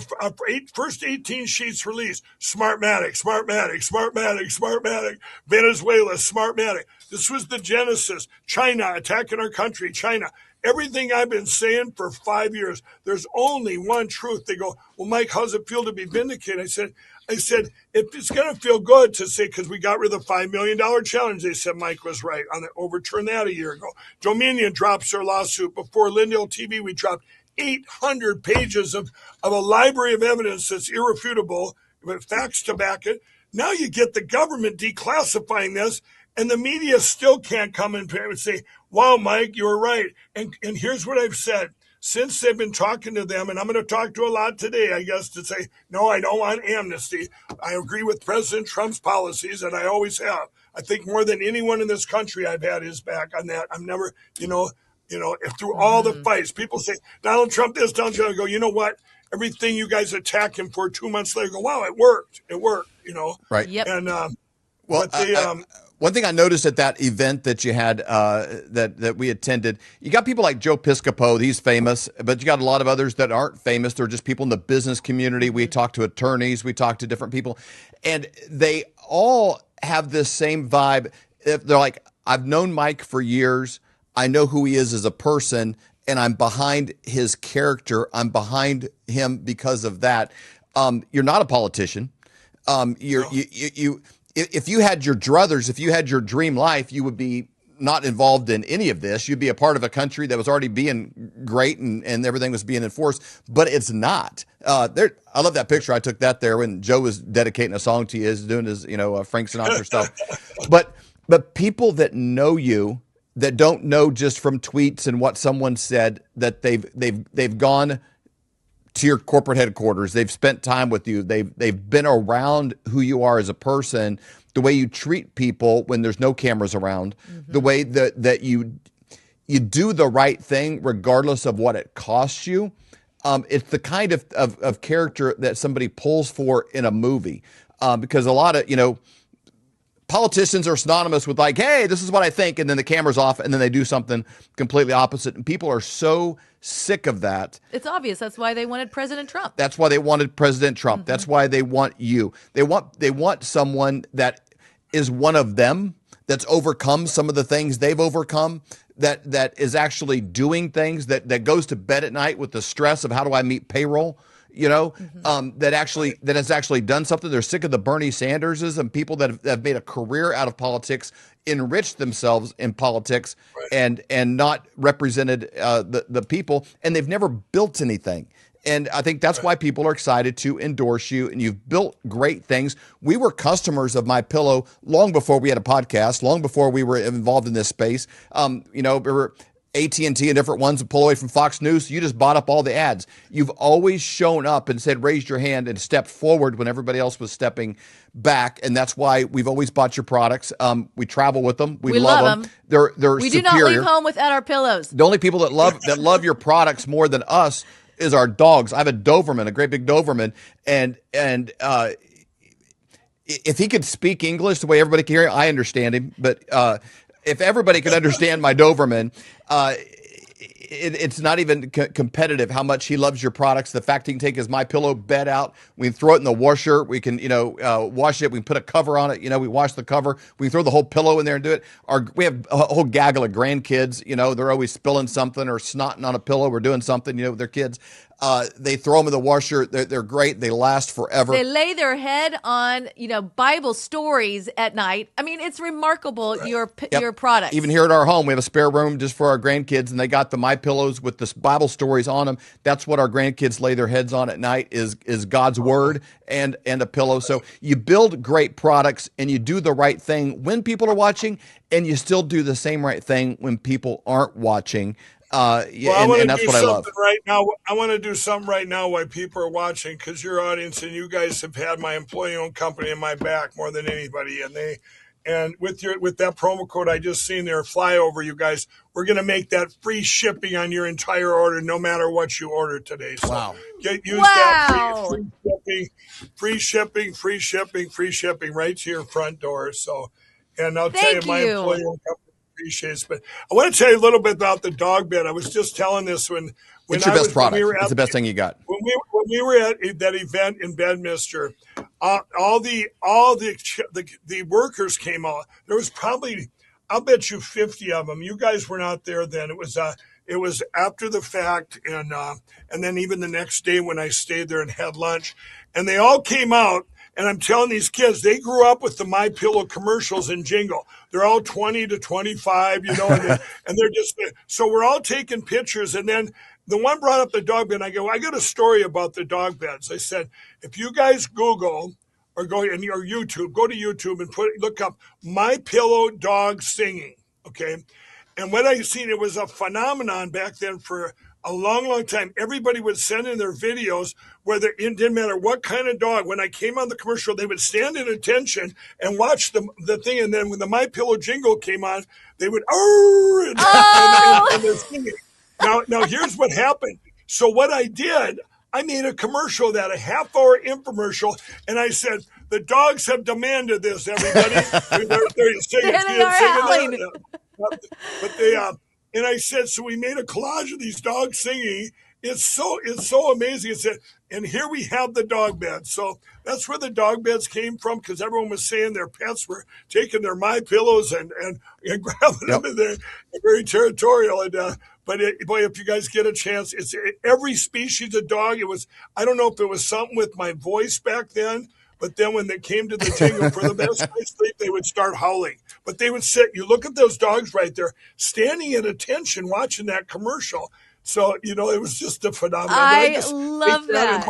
first 18 sheets released. Smartmatic, Smartmatic, Smartmatic, Smartmatic, Venezuela, Smartmatic. This was the genesis. China attacking our country, China. Everything I've been saying for 5 years, there's only one truth. They go, "Well, Mike, how's it feel to be vindicated?" I said, if it's going to feel good to say, because we got rid of the $5 million challenge, they said Mike was right on it. Overturned that a year ago. Dominion drops their lawsuit. Before Lindell TV, we dropped 800 pages of a library of evidence that's irrefutable, with facts to back it. Now you get the government declassifying this, and the media still can't come and say, "Wow, Mike, you were right." And here's what I've said. Since they've been talking to them, and I'm going to talk to a lot today, I guess, to say, no, I don't want amnesty. I agree with President Trump's policies, and I always have. I think more than anyone in this country, I've had his back on that. I'm never, if through all the fights, people say, Donald Trump this, Donald Trump, I go, you know what? Everything you guys attack him for 2 months later, go, wow, it worked. It worked, Right. Yep. And, Well, one thing I noticed at that event that you had that we attended, you got people like Joe Piscopo. He's famous, but you got a lot of others that aren't famous. They're just people in the business community. We talked to attorneys. We talked to different people, and they all have this same vibe. They're like, I've known Mike for years. I know who he is as a person, and I'm behind his character. I'm behind him because of that. You're not a politician. If you had your druthers, if you had your dream life, you would be not involved in any of this. You'd be a part of a country that was already being great and everything was being enforced, but it's not. I love that picture. I took that there when Joe was dedicating a song to you, is doing his, Frank Sinatra stuff. But people that know you, that don't know just from tweets and what someone said, that they've gone to your corporate headquarters. They've spent time with you. They've been around who you are as a person, the way you treat people when there's no cameras around, the way that you do the right thing regardless of what it costs you. It's the kind of character that somebody pulls for in a movie, because a lot of, politicians are synonymous with like, hey, this is what I think, and then the camera's off, and then they do something completely opposite. And people are so sick of that. It's obvious. That's why they wanted President Trump. That's why they wanted President Trump. That's why they want you. They want someone that is one of them, that's overcome some of the things they've overcome, that is actually doing things, that goes to bed at night with the stress of how do I meet payroll. That has actually done something. They're sick of the Bernie Sanderses and people that have made a career out of politics, enriched themselves in politics, and not represented the people, and they've never built anything. And I think that's why people are excited to endorse you, and you've built great things. We were customers of MyPillow long before we had a podcast, long before we were involved in this space. We were AT&T and different ones that pull away from Fox News. You just bought up all the ads. You've always shown up and said, raised your hand and stepped forward when everybody else was stepping back. And that's why we've always bought your products. We travel with them. We love them. They're we superior. Do not leave home without our pillows. The only people that love your products more than us is our dogs. I have a Doberman, a great big Doberman. And if he could speak English the way everybody can hear, I understand him. But if everybody could understand my Doberman, it's not even competitive how much he loves your products. The fact he can take his MyPillow bed out, we can throw it in the washer, we can wash it, we can put a cover on it, we wash the cover, we can throw the whole pillow in there and do it. We have a whole gaggle of grandkids, they're always spilling something or snotting on a pillow or doing something, with their kids. They throw them in the washer. They're great. They last forever. They lay their head on, Bible stories at night. I mean, it's remarkable, your products. Even here at our home, we have a spare room just for our grandkids, and they got the MyPillows with the Bible stories on them. That's what our grandkids lay their heads on at night is God's word and a pillow. So you build great products and you do the right thing when people are watching, and you still do the same right thing when people aren't watching. And that's what I love. Right now, I want to do something right now while people are watching, because your audience and you guys have had my employee-owned company in my back more than anybody, and with that promo code I just seen there, Flyover, you guys, we're going to make that free shipping on your entire order, no matter what you order today. So wow! Use that free shipping right to your front door. So, and I'll tell you, my employee-owned company appreciates. But I want to tell you a little bit about the dog bed. I was just telling this when it's your best product. It's the best thing you got. When we were at that event in Bedminster, all the workers came out. There was probably, I'll bet you 50 of them. You guys were not there then. It was after the fact, and then even the next day when I stayed there and had lunch, and they all came out. And I'm telling these kids, they grew up with the MyPillow commercials and jingle. They're all 20 to 25, and they're just, so we're all taking pictures. And then the one brought up the dog bed. And I go, I got a story about the dog beds. I said, if you guys Google or go on your YouTube, go to YouTube and look up MyPillow dog singing. Okay. And what I seen, it was a phenomenon back then for a long, long time. Everybody would send in their videos, whether it didn't matter what kind of dog. When I came on the commercial, they would stand in attention and watch the thing. And then when the MyPillow jingle came on, they would, and they're singing. Now here's what happened. So what I did, I made a commercial, a half-hour infomercial, and I said, the dogs have demanded this, everybody. They're singing. But they, and I said, so we made a collage of these dogs singing. It's so amazing. It said, and here we have the dog bed. So that's where the dog beds came from, because everyone was saying their pets were taking their MyPillows and grabbing them in there. Very territorial. And but if you guys get a chance, it's every species of dog. I don't know if it was something with my voice back then, but then when they came to the jingle for the best night's sleep, they would start howling. But they would sit. You look at those dogs right there, standing at attention, watching that commercial. So, it was just a phenomenon. I love that.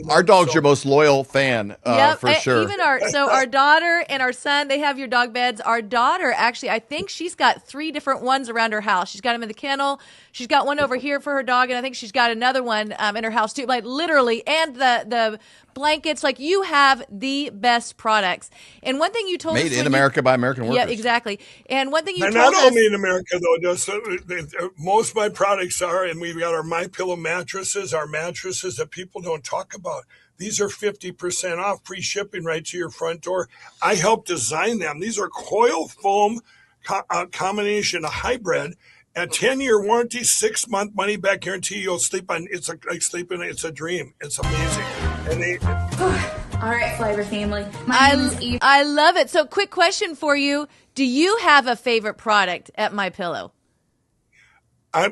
Our dog's your most loyal fan, for sure. Even our daughter and our son, they have your dog beds. Our daughter, actually, I think she's got 3 different ones around her house. She's got them in the kennel. She's got one over here for her dog, and I think she's got another one in her house too. Like literally, and the blankets. Like, you have the best products. And one thing you told us, made in America by American workers. Yeah, exactly. And one thing you told us, not only in America though. Most of my products are, and we've got our MyPillow mattresses. Our mattresses that people don't talk about. These are 50% off, free shipping right to your front door. I helped design them. These are coil foam combination, a hybrid. A 10-year warranty, 6-month money-back guarantee. You'll sleep on. It's like sleeping. It's a dream. It's amazing. And all right, Flyover family. I love it. So, quick question for you: do you have a favorite product at MyPillow?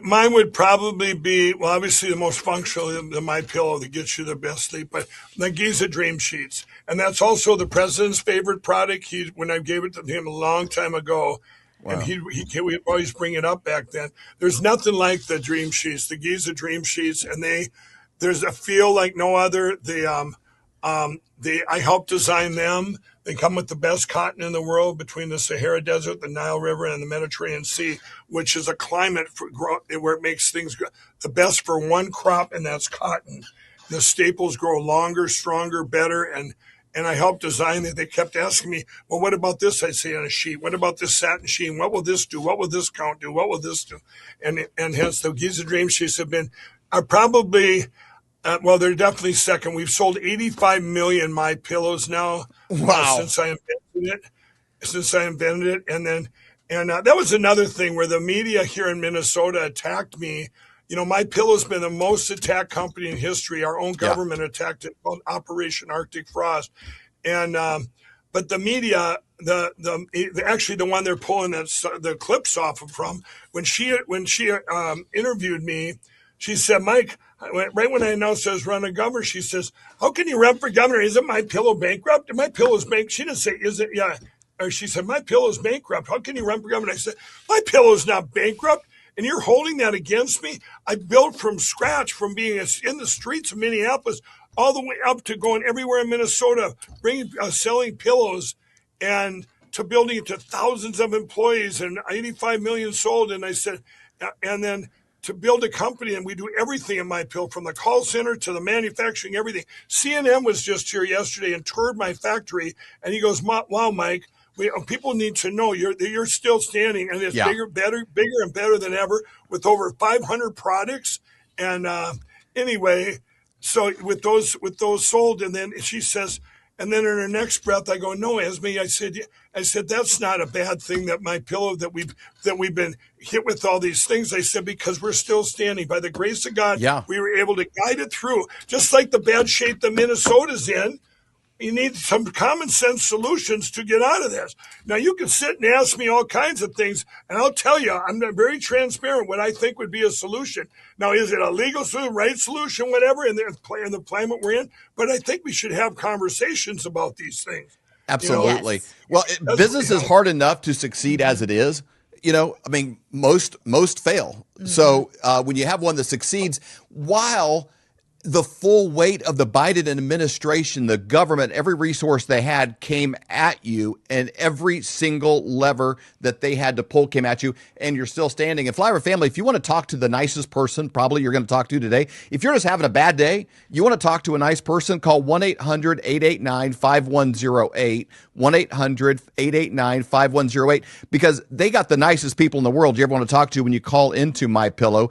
Mine would probably be, well, obviously the most functional, the MyPillow that gets you the best sleep, but the Giza Dream Sheets, and that's also the president's favorite product. When I gave it to him a long time ago. Wow. And we always bring it up back then. There's nothing like the Dream Sheets, the Giza Dream Sheets, and there's a feel like no other. I helped design them. They come with the best cotton in the world between the Sahara Desert, the Nile River, and the Mediterranean Sea, which is a climate where it makes things the best for one crop, and that's cotton. The staples grow longer, stronger, better, and I helped design it. They kept asking me, well, what about this? I'd say on a sheet. What about this satin sheen? What will this do? What will this count do? What will this do? And hence the Giza Dream Sheets have been probably, they're definitely second. We've sold 85 million MyPillows now. Wow. Since I invented it. And then And that was another thing where the media here in Minnesota attacked me. My Pillow's been the most attacked company in history. Our own government attacked it called Operation Arctic Frost. And but the media, actually the one they're pulling the clips off of from, when she interviewed me, she said, Mike, right when I announced I was running governor, she says, how can you run for governor? Isn't My Pillow bankrupt? My Pillow's bankrupt. She didn't say, is it? Yeah. Or she said, My Pillow's bankrupt. How can you run for governor? I said, My Pillow's not bankrupt. And you're holding that against me? I built from scratch, from being in the streets of Minneapolis all the way up to going everywhere in Minnesota, selling pillows, and to building it to thousands of employees and 85 million sold. And I said, and then to build a company, and we do everything in My Pillow, from the call center to the manufacturing, everything. CNN was just here yesterday and toured my factory, and he goes, wow, Mike, people need to know you're still standing, and it's bigger and better than ever, with over 500 products. And anyway, so with those sold, and then she says, and then in her next breath, I go, no, Esme, I said that's not a bad thing, that My Pillow, that we've been hit with all these things. I said, because we're still standing by the grace of God. We were able to guide it through, just like the bad shape that Minnesota's in. You need some common sense solutions to get out of this. Now, you can sit and ask me all kinds of things, and I'll tell you, I'm very transparent what I think would be a solution. Now, is it a legal solution, right solution, whatever, in the climate we're in? But I think we should have conversations about these things. Absolutely. Yes. Well, business is hard enough to succeed as it is. Most fail. Mm-hmm. So when you have one that succeeds, while the full weight of the Biden administration, the government, every resource they had came at you, and every single lever that they had to pull came at you, and you're still standing. And Flyover family, if you want to talk to the nicest person probably you're going to talk to today, if you're just having a bad day, you want to talk to a nice person, call 1-800-889-5108, 1-800-889-5108, because they got the nicest people in the world you ever want to talk to when you call into My Pillow.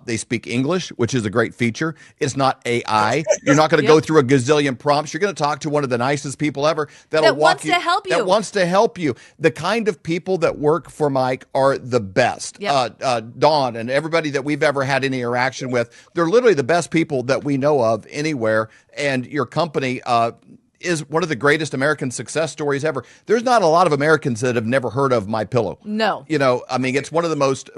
They speak English, which is a great feature. It's not AI. You're not going to go through a gazillion prompts. You're going to talk to one of the nicest people ever that wants to help you. The kind of people that work for Mike are the best. Dawn and everybody that we've ever had any interaction with, they're literally the best people that we know of anywhere. And your company is one of the greatest American success stories ever. There's not a lot of Americans that have never heard of My Pillow. No. It's one of the most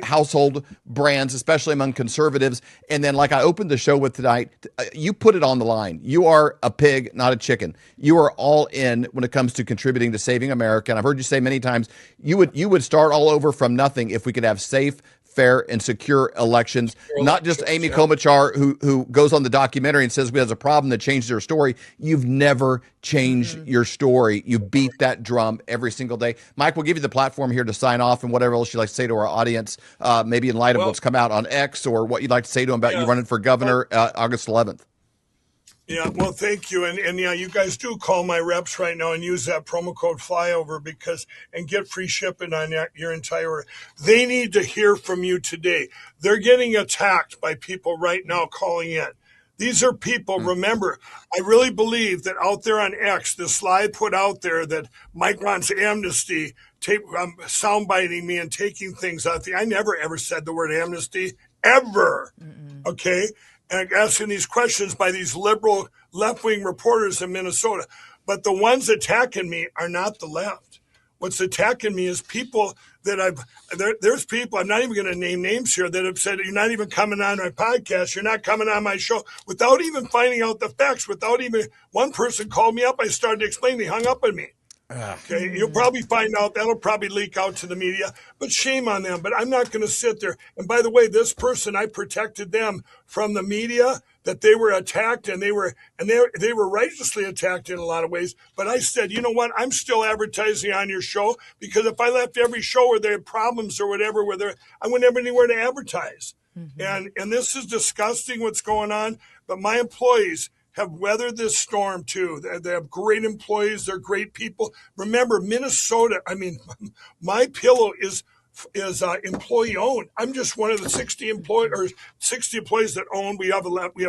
household brands, especially among conservatives. And then, like I opened the show with tonight, you put it on the line. You are a pig, not a chicken. You are all in when it comes to contributing to saving America. And I've heard you say many times, you would start all over from nothing if we could have safe, fair, and secure elections, not just Amy Klobuchar, who goes on the documentary and says we has a problem that changes her story. You've never changed your story. You beat that drum every single day. Mike, we'll give you the platform here to sign off, and whatever else you'd like to say to our audience, maybe in light of what's come out on X, or what you'd like to say to them about you running for governor August 11th. Yeah, well, thank you. And you guys do call my reps right now and use that promo code Flyover and get free shipping on your entire order. They need to hear from you today. They're getting attacked by people right now calling in. These are people, remember, I really believe that out there on X, the slide put out there that Mike wants amnesty, soundbiting me and taking things out. I never ever said the word amnesty, ever. Okay? And asking these questions by these liberal left-wing reporters in Minnesota. But the ones attacking me are not the left. What's attacking me is people that there's people, I'm not even going to name names here, that have said, you're not even coming on my podcast, you're not coming on my show, without even finding out the facts, one person called me up, I started to explain, they hung up on me. Okay, you'll probably find out, that'll probably leak out to the media, but shame on them. But I'm not going to sit there. And by the way, this person, I protected them from the media, that they were attacked, and they were righteously attacked in a lot of ways. But I said, you know what? I'm still advertising on your show, because if I left every show where there had problems or whatever, I wouldn't have anywhere to advertise. And this is disgusting what's going on. But my employees have weathered this storm too. They have great employees. They're great people. Remember, Minnesota, My Pillow is employee owned. I'm just one of the 60 employees that own. We have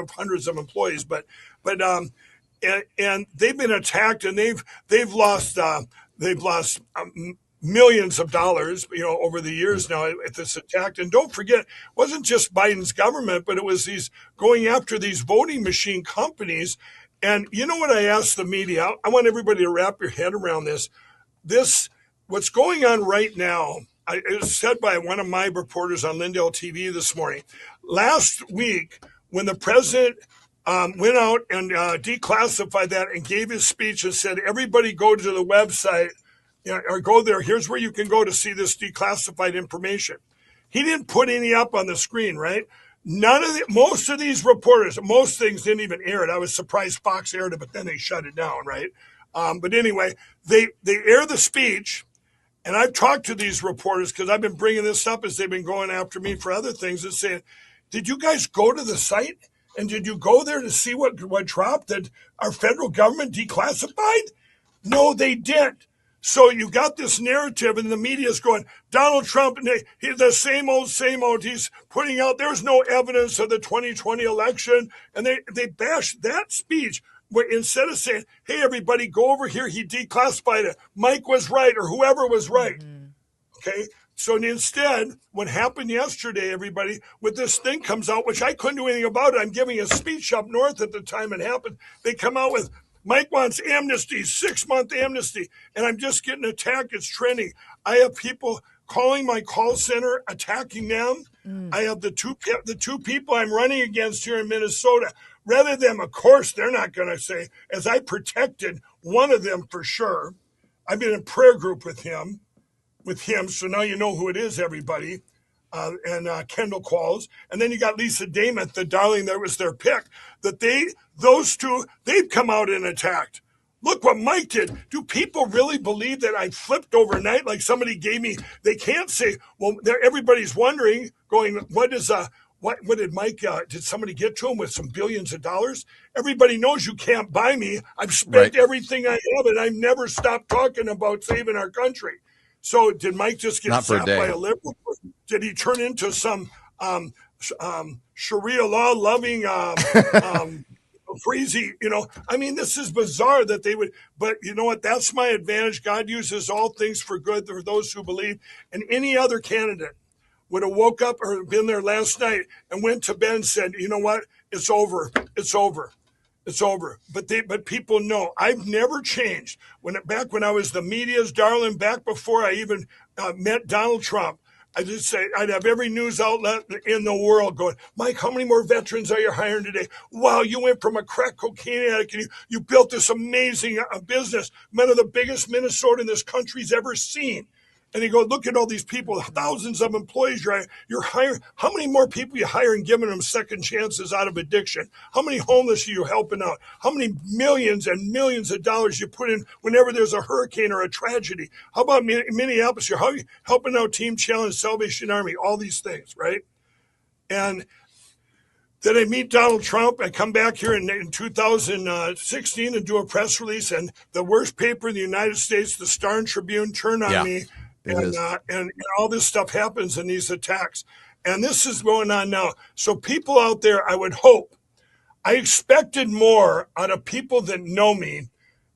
hundreds of employees, but and they've been attacked, and they've lost millions of dollars, over the years now at this attack. And don't forget, it wasn't just Biden's government, but it was these going after these voting machine companies. And you know what I asked the media? I want everybody to wrap your head around this. What's going on right now, it was said by one of my reporters on Lindell TV this morning. Last week, when the president went out and declassified that and gave his speech and said, everybody go to the website, or go there. Here's where you can go to see this declassified information. He didn't put any up on the screen, right? Most of these reporters, most things didn't even air it. I was surprised Fox aired it, but then they shut it down, right? But anyway, they air the speech, and I've talked to these reporters because I've been bringing this up as they've been going after me for other things and saying, did you guys go to the site? And did you go there to see what dropped, that our federal government declassified? No, they didn't. So you got this narrative, and the media is going, Donald Trump, he's the same old. He's putting out, there's no evidence of the 2020 election. And they bash that speech, where instead of saying, hey, everybody, go over here, he declassified it. Mike was right, or whoever was right. Okay. So instead, what happened yesterday, everybody, with this thing comes out, which I couldn't do anything about it. I'm giving a speech up north at the time it happened. They come out with, Mike wants amnesty, 6-month amnesty, and I'm just getting attacked. It's trending. I have people calling my call center, attacking them. I have the two people I'm running against here in Minnesota. Rather than, of course, they're not going to say, as I protected one of them for sure. I've been in prayer group with him, so now you know who it is, everybody. And Kendall Qualls. And then you got Lisa Damon, the darling that was their pick, that those two, they've come out and attacked. Look what Mike did. Do people really believe that I flipped overnight like somebody gave me? They can't say, well, everybody's wondering, going, what did Mike, did somebody get to him with some billions of dollars? Everybody knows you can't buy me. I've spent everything I have, and I've never stopped talking about saving our country. So did Mike just get zapped by a liberal? Did he turn into some Sharia law loving crazy? I mean, this is bizarre that they would. But you know what? That's my advantage. God uses all things for good for those who believe. And any other candidate would have woke up or been there last night and went to bed and said, you know what? It's over. It's over. It's over. But people know I've never changed. Back when I was the media's darling, back before I even met Donald Trump, I just say I'd have every news outlet in the world going, Mike, how many more veterans are you hiring today? Wow, you went from a crack cocaine addict and you built this amazing business, one of the biggest Minnesota in this country's ever seen. And you go, look at all these people, thousands of employees you're hiring. How many more people you hire and giving them second chances out of addiction? How many homeless are you helping out? How many millions and millions of dollars you put in whenever there's a hurricane or a tragedy? How about Minneapolis? How are you helping out Team Challenge, Salvation Army, all these things, right? And then I meet Donald Trump. I come back here in 2016 and do a press release, and the worst paper in the United States, the Star and Tribune, turn on me. And all this stuff happens in these attacks. And this is going on now. So people out there, I would hope, I expected more out of people that know me.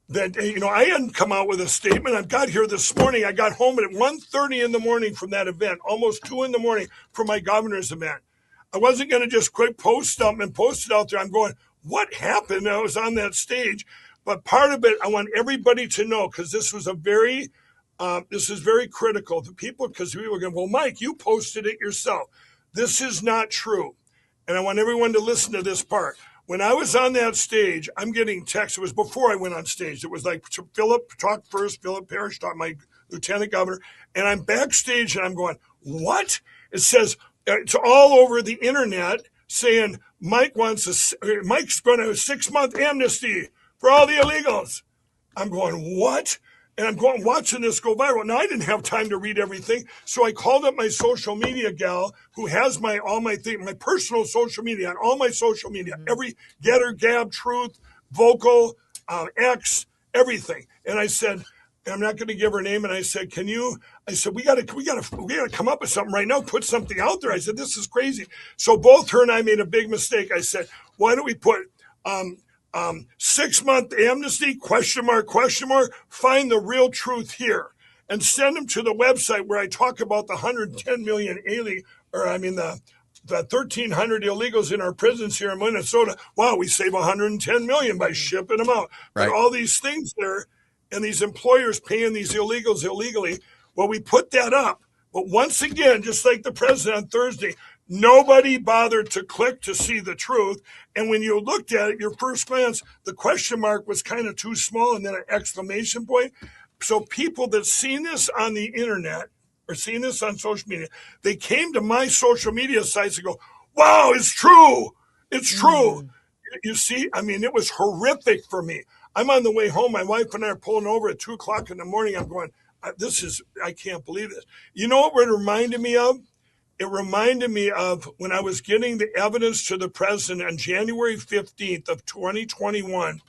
That, I hadn't come out with a statement. I got here this morning. I got home at 1:30 in the morning from that event, almost 2 in the morning for my governor's event. I wasn't going to just quick post them and post it out there. I'm going, what happened? I was on that stage. But part of it, I want everybody to know, because this was this is very critical to people, because people are going, well, Mike, you posted it yourself. This is not true. And I want everyone to listen to this part. When I was on that stage, I'm getting texts. It was before I went on stage. It was like Philip talked first, Philip Parrish talked, my lieutenant governor. And I'm backstage and I'm going, what? It says, it's all over the internet saying Mike's going to a 6-month amnesty for all the illegals. I'm going, what? And I'm going watching this go viral. Now, I didn't have time to read everything, so I called up my social media gal who has my personal social media, on all my social media, every Getter, Gab, Truth, Vocal, X, everything. And I said, and I'm not going to give her name. And I said, we got to come up with something right now. Put something out there. I said, this is crazy. So both her and I made a big mistake. I said, why don't we put 6-month amnesty, ? Find the real truth here. and send them to the website where I talk about the 110 million the 1,300 illegals in our prisons here in Minnesota. Wow, we save 110 million by shipping them out. Right. But all these things there, and these employers paying these illegals illegally. Well, we put that up. But once again, just like the president on Thursday, nobody bothered to click to see the truth. And when you looked at it, your first glance, the question mark was kind of too small and then an exclamation point. So people that seen this on the internet or seen this on social media, they came to my social media sites and go, wow, it's true. It's true. You see, I mean, it was horrific for me. I'm on the way home. My wife and I are pulling over at 2:00 in the morning. I'm going, I can't believe this. You know what it reminded me of? It reminded me of when I was getting the evidence to the president on January 15th of 2021.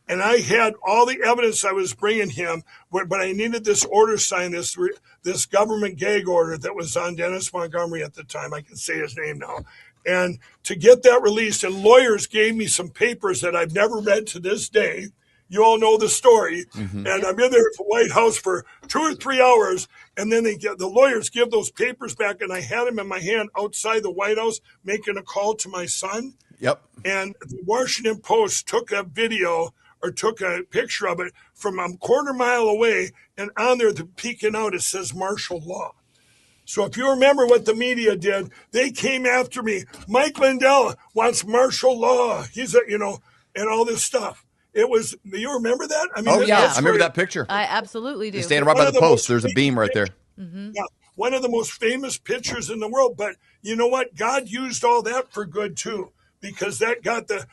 And I had all the evidence I was bringing him, but I needed this order signed, this government gag order that was on Dennis Montgomery at the time. I can say his name now. And to get that released, and lawyers gave me some papers that I've never read to this day. You all know the story. And I'm in there at the White House for 2 or 3 hours. And then the lawyers give those papers back. And I had them in my hand outside the White House making a call to my son. Yep. And the Washington Post took a video or took a picture of it from a quarter mile away. And on there, peeking out, it says martial law. So if you remember what the media did, they came after me. Mike Lindell wants martial law. He's and all this stuff. It was, you remember that? I mean, I remember that picture. I absolutely do. You're standing right by the post. There's a beam right there. Yeah, one of the most famous pictures in the world. But you know what? God used all that for good too, because that got the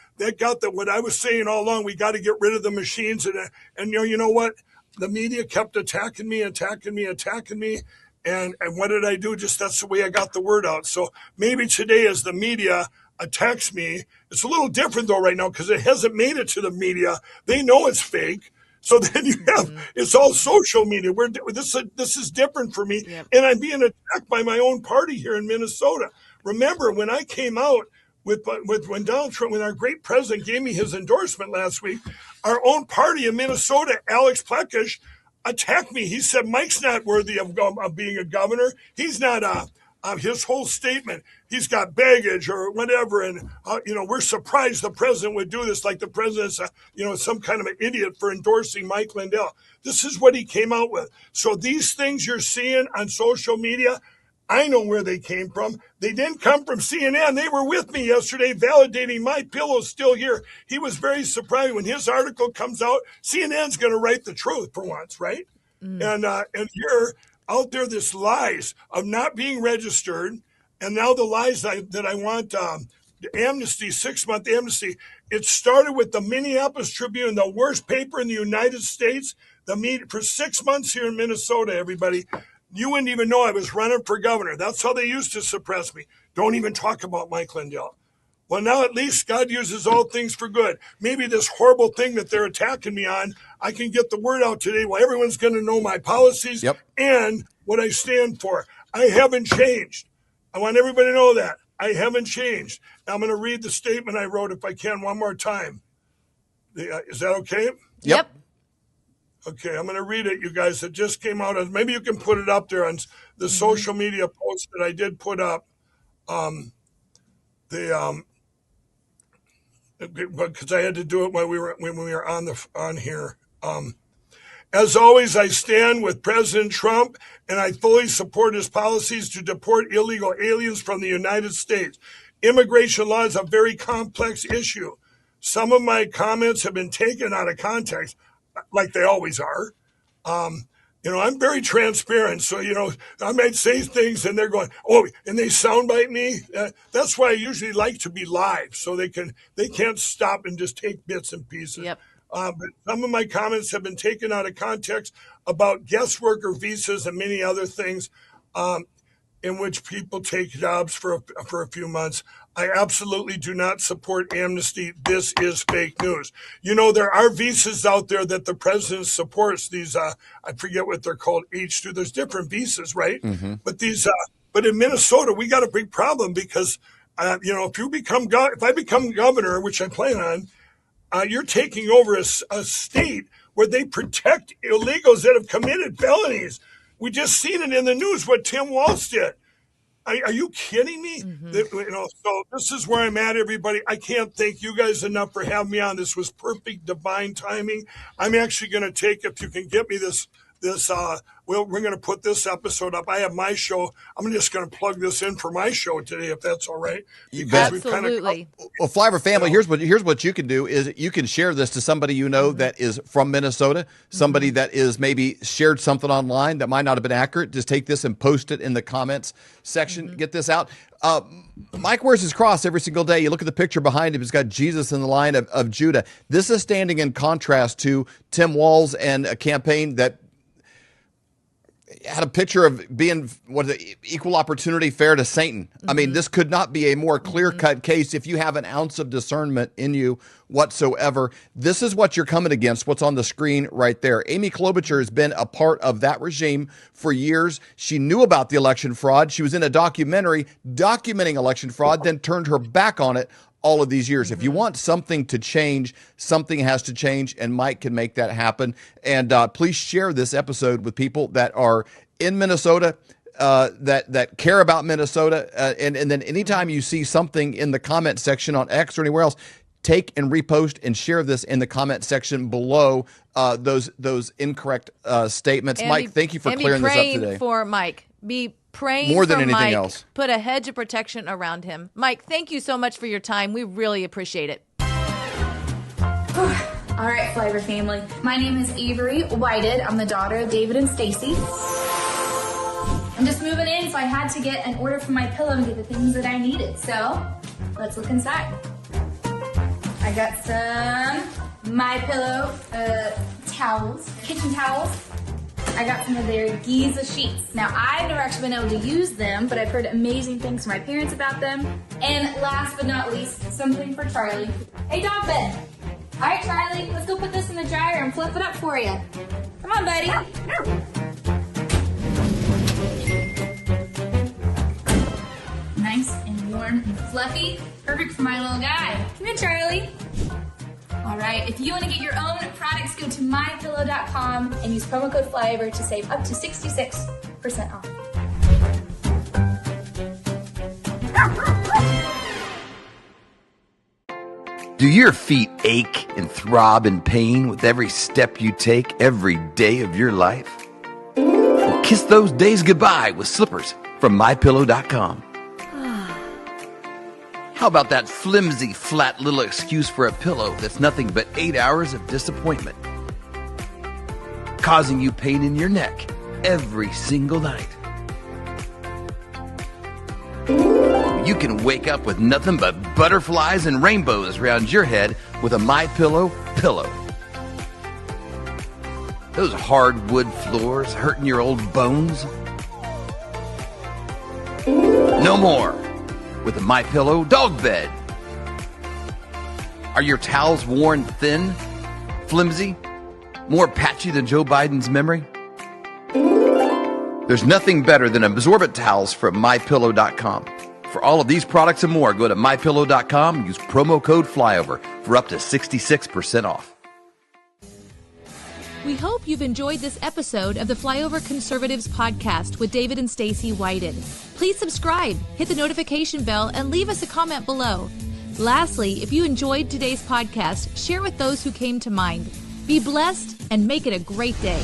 what I was saying all along. We got to get rid of the machines, and you know what? The media kept attacking me. And what did I do? Just that's the way I got the word out. So maybe today, as the media attacks me, it's a little different though right now because it hasn't made it to the media. They know it's fake. So then you have it's all social media. This is different for me, and I'm being attacked by my own party here in Minnesota. Remember when I came out with when Donald Trump, when our great president gave me his endorsement last week, our own party in Minnesota, Alex Plekish, attacked me. He said Mike's not worthy of being a governor. He's not his whole statement. He's got baggage or whatever, and we're surprised the president would do this. Like the president's some kind of an idiot for endorsing Mike Lindell. This is what he came out with. So these things you're seeing on social media, I know where they came from. They didn't come from CNN. They were with me yesterday validating my pillow's still here. He was very surprised when his article comes out. CNN's going to write the truth for once, right? And here out there, this lies of not being registered, and now the lies that I want the amnesty, 6-month amnesty. It started with the Minneapolis Tribune, the worst paper in the United States. For 6 months here in Minnesota, everybody. You wouldn't even know I was running for governor. That's how they used to suppress me. Don't even talk about Mike Lindell. Well, now at least God uses all things for good. Maybe this horrible thing that they're attacking me on, I can get the word out today. Well, everyone's going to know my policies and what I stand for. I haven't changed. I want everybody to know that. I haven't changed. Now, I'm going to read the statement I wrote, if I can, one more time. Is that okay? Yep. Okay, I'm going to read it, you guys. It just came out. Maybe you can put it up there on the social media post that I did put up. Because I had to do it when we were on here. As always, I stand with President Trump, and I fully support his policies to deport illegal aliens from the United States. Immigration law is a very complex issue. Some of my comments have been taken out of context, like they always are. I'm very transparent. So, I might say things and they're going, oh, and they soundbite me. That's why I usually like to be live so they can't stop and just take bits and pieces. Yep. But some of my comments have been taken out of context about guest worker visas and many other things in which people take jobs for a few months. I absolutely do not support amnesty. This is fake news. There are visas out there that the president supports. These, I forget what they're called, H2. There's different visas, right? But but in Minnesota, we got a big problem because, if I become governor, which I plan on, you're taking over a state where they protect illegals that have committed felonies. We just seen it in the news what Tim Walz did. Are you kidding me? So this is where I'm at, everybody. I can't thank you guys enough for having me on. This was perfect, divine timing. I'm actually going to take, if you can get me this, we're going to put this episode up. I have my show. I'm just going to plug this in for my show today, if that's all right. Absolutely. Well, Flyover family, here's what you can do is you can share this to somebody you know that is from Minnesota, somebody that is maybe shared something online that might not have been accurate. Just take this and post it in the comments section. Get this out. Mike wears his cross every single day. You look at the picture behind him. It's got Jesus in the Lion of Judah. This is standing in contrast to Tim Walz and a campaign that had a picture of being equal opportunity fair to Satan. I mean, this could not be a more clear-cut case if you have an ounce of discernment in you whatsoever. This is what you're coming against, what's on the screen right there. Amy Klobuchar has been a part of that regime for years. She knew about the election fraud. She was in a documentary documenting election fraud, then turned her back on it all of these years. If you want something to change, something has to change, and Mike can make that happen. And please share this episode with people that are in Minnesota, that care about Minnesota. And then anytime you see something in the comment section on X or anywhere else, take and repost and share this in the comment section below those incorrect statements. And Mike, thank you for clearing this up today. For Mike, be praying more than for anything Mike. Else. Put a hedge of protection around him. Mike, thank you so much for your time. We really appreciate it. All right, Flyover family. My name is Avery Whited. I'm the daughter of David and Stacy. I'm just moving in, so I had to get an order for my pillow and get the things that I needed. So let's look inside. I got some My Pillow towels, kitchen towels. I got some of their Giza sheets. Now, I've never actually been able to use them, but I've heard amazing things from my parents about them. And last but not least, something for Charlie. Hey, dog bed. All right, Charlie, let's go put this in the dryer and fluff it up for you. Come on, buddy. Nice and warm and fluffy. Perfect for my little guy. Come here, Charlie. All right, if you want to get your own products, go to mypillow.com and use promo code Flyover to save up to 66% off. Do your feet ache and throb in pain with every step you take every day of your life? Well, kiss those days goodbye with slippers from mypillow.com. How about that flimsy, flat little excuse for a pillow that's nothing but 8 hours of disappointment, causing you pain in your neck every single night? You can wake up with nothing but butterflies and rainbows around your head with a MyPillow pillow. Those hardwood floors hurting your old bones? No more with a MyPillow dog bed. Are your towels worn thin, flimsy, more patchy than Joe Biden's memory? There's nothing better than absorbent towels from MyPillow.com. For all of these products and more, go to MyPillow.com and use promo code Flyover for up to 66% off. We hope you've enjoyed this episode of the Flyover Conservatives podcast with David and Stacy Whited. Please subscribe, hit the notification bell, and leave us a comment below. Lastly, if you enjoyed today's podcast, share with those who came to mind. Be blessed and make it a great day.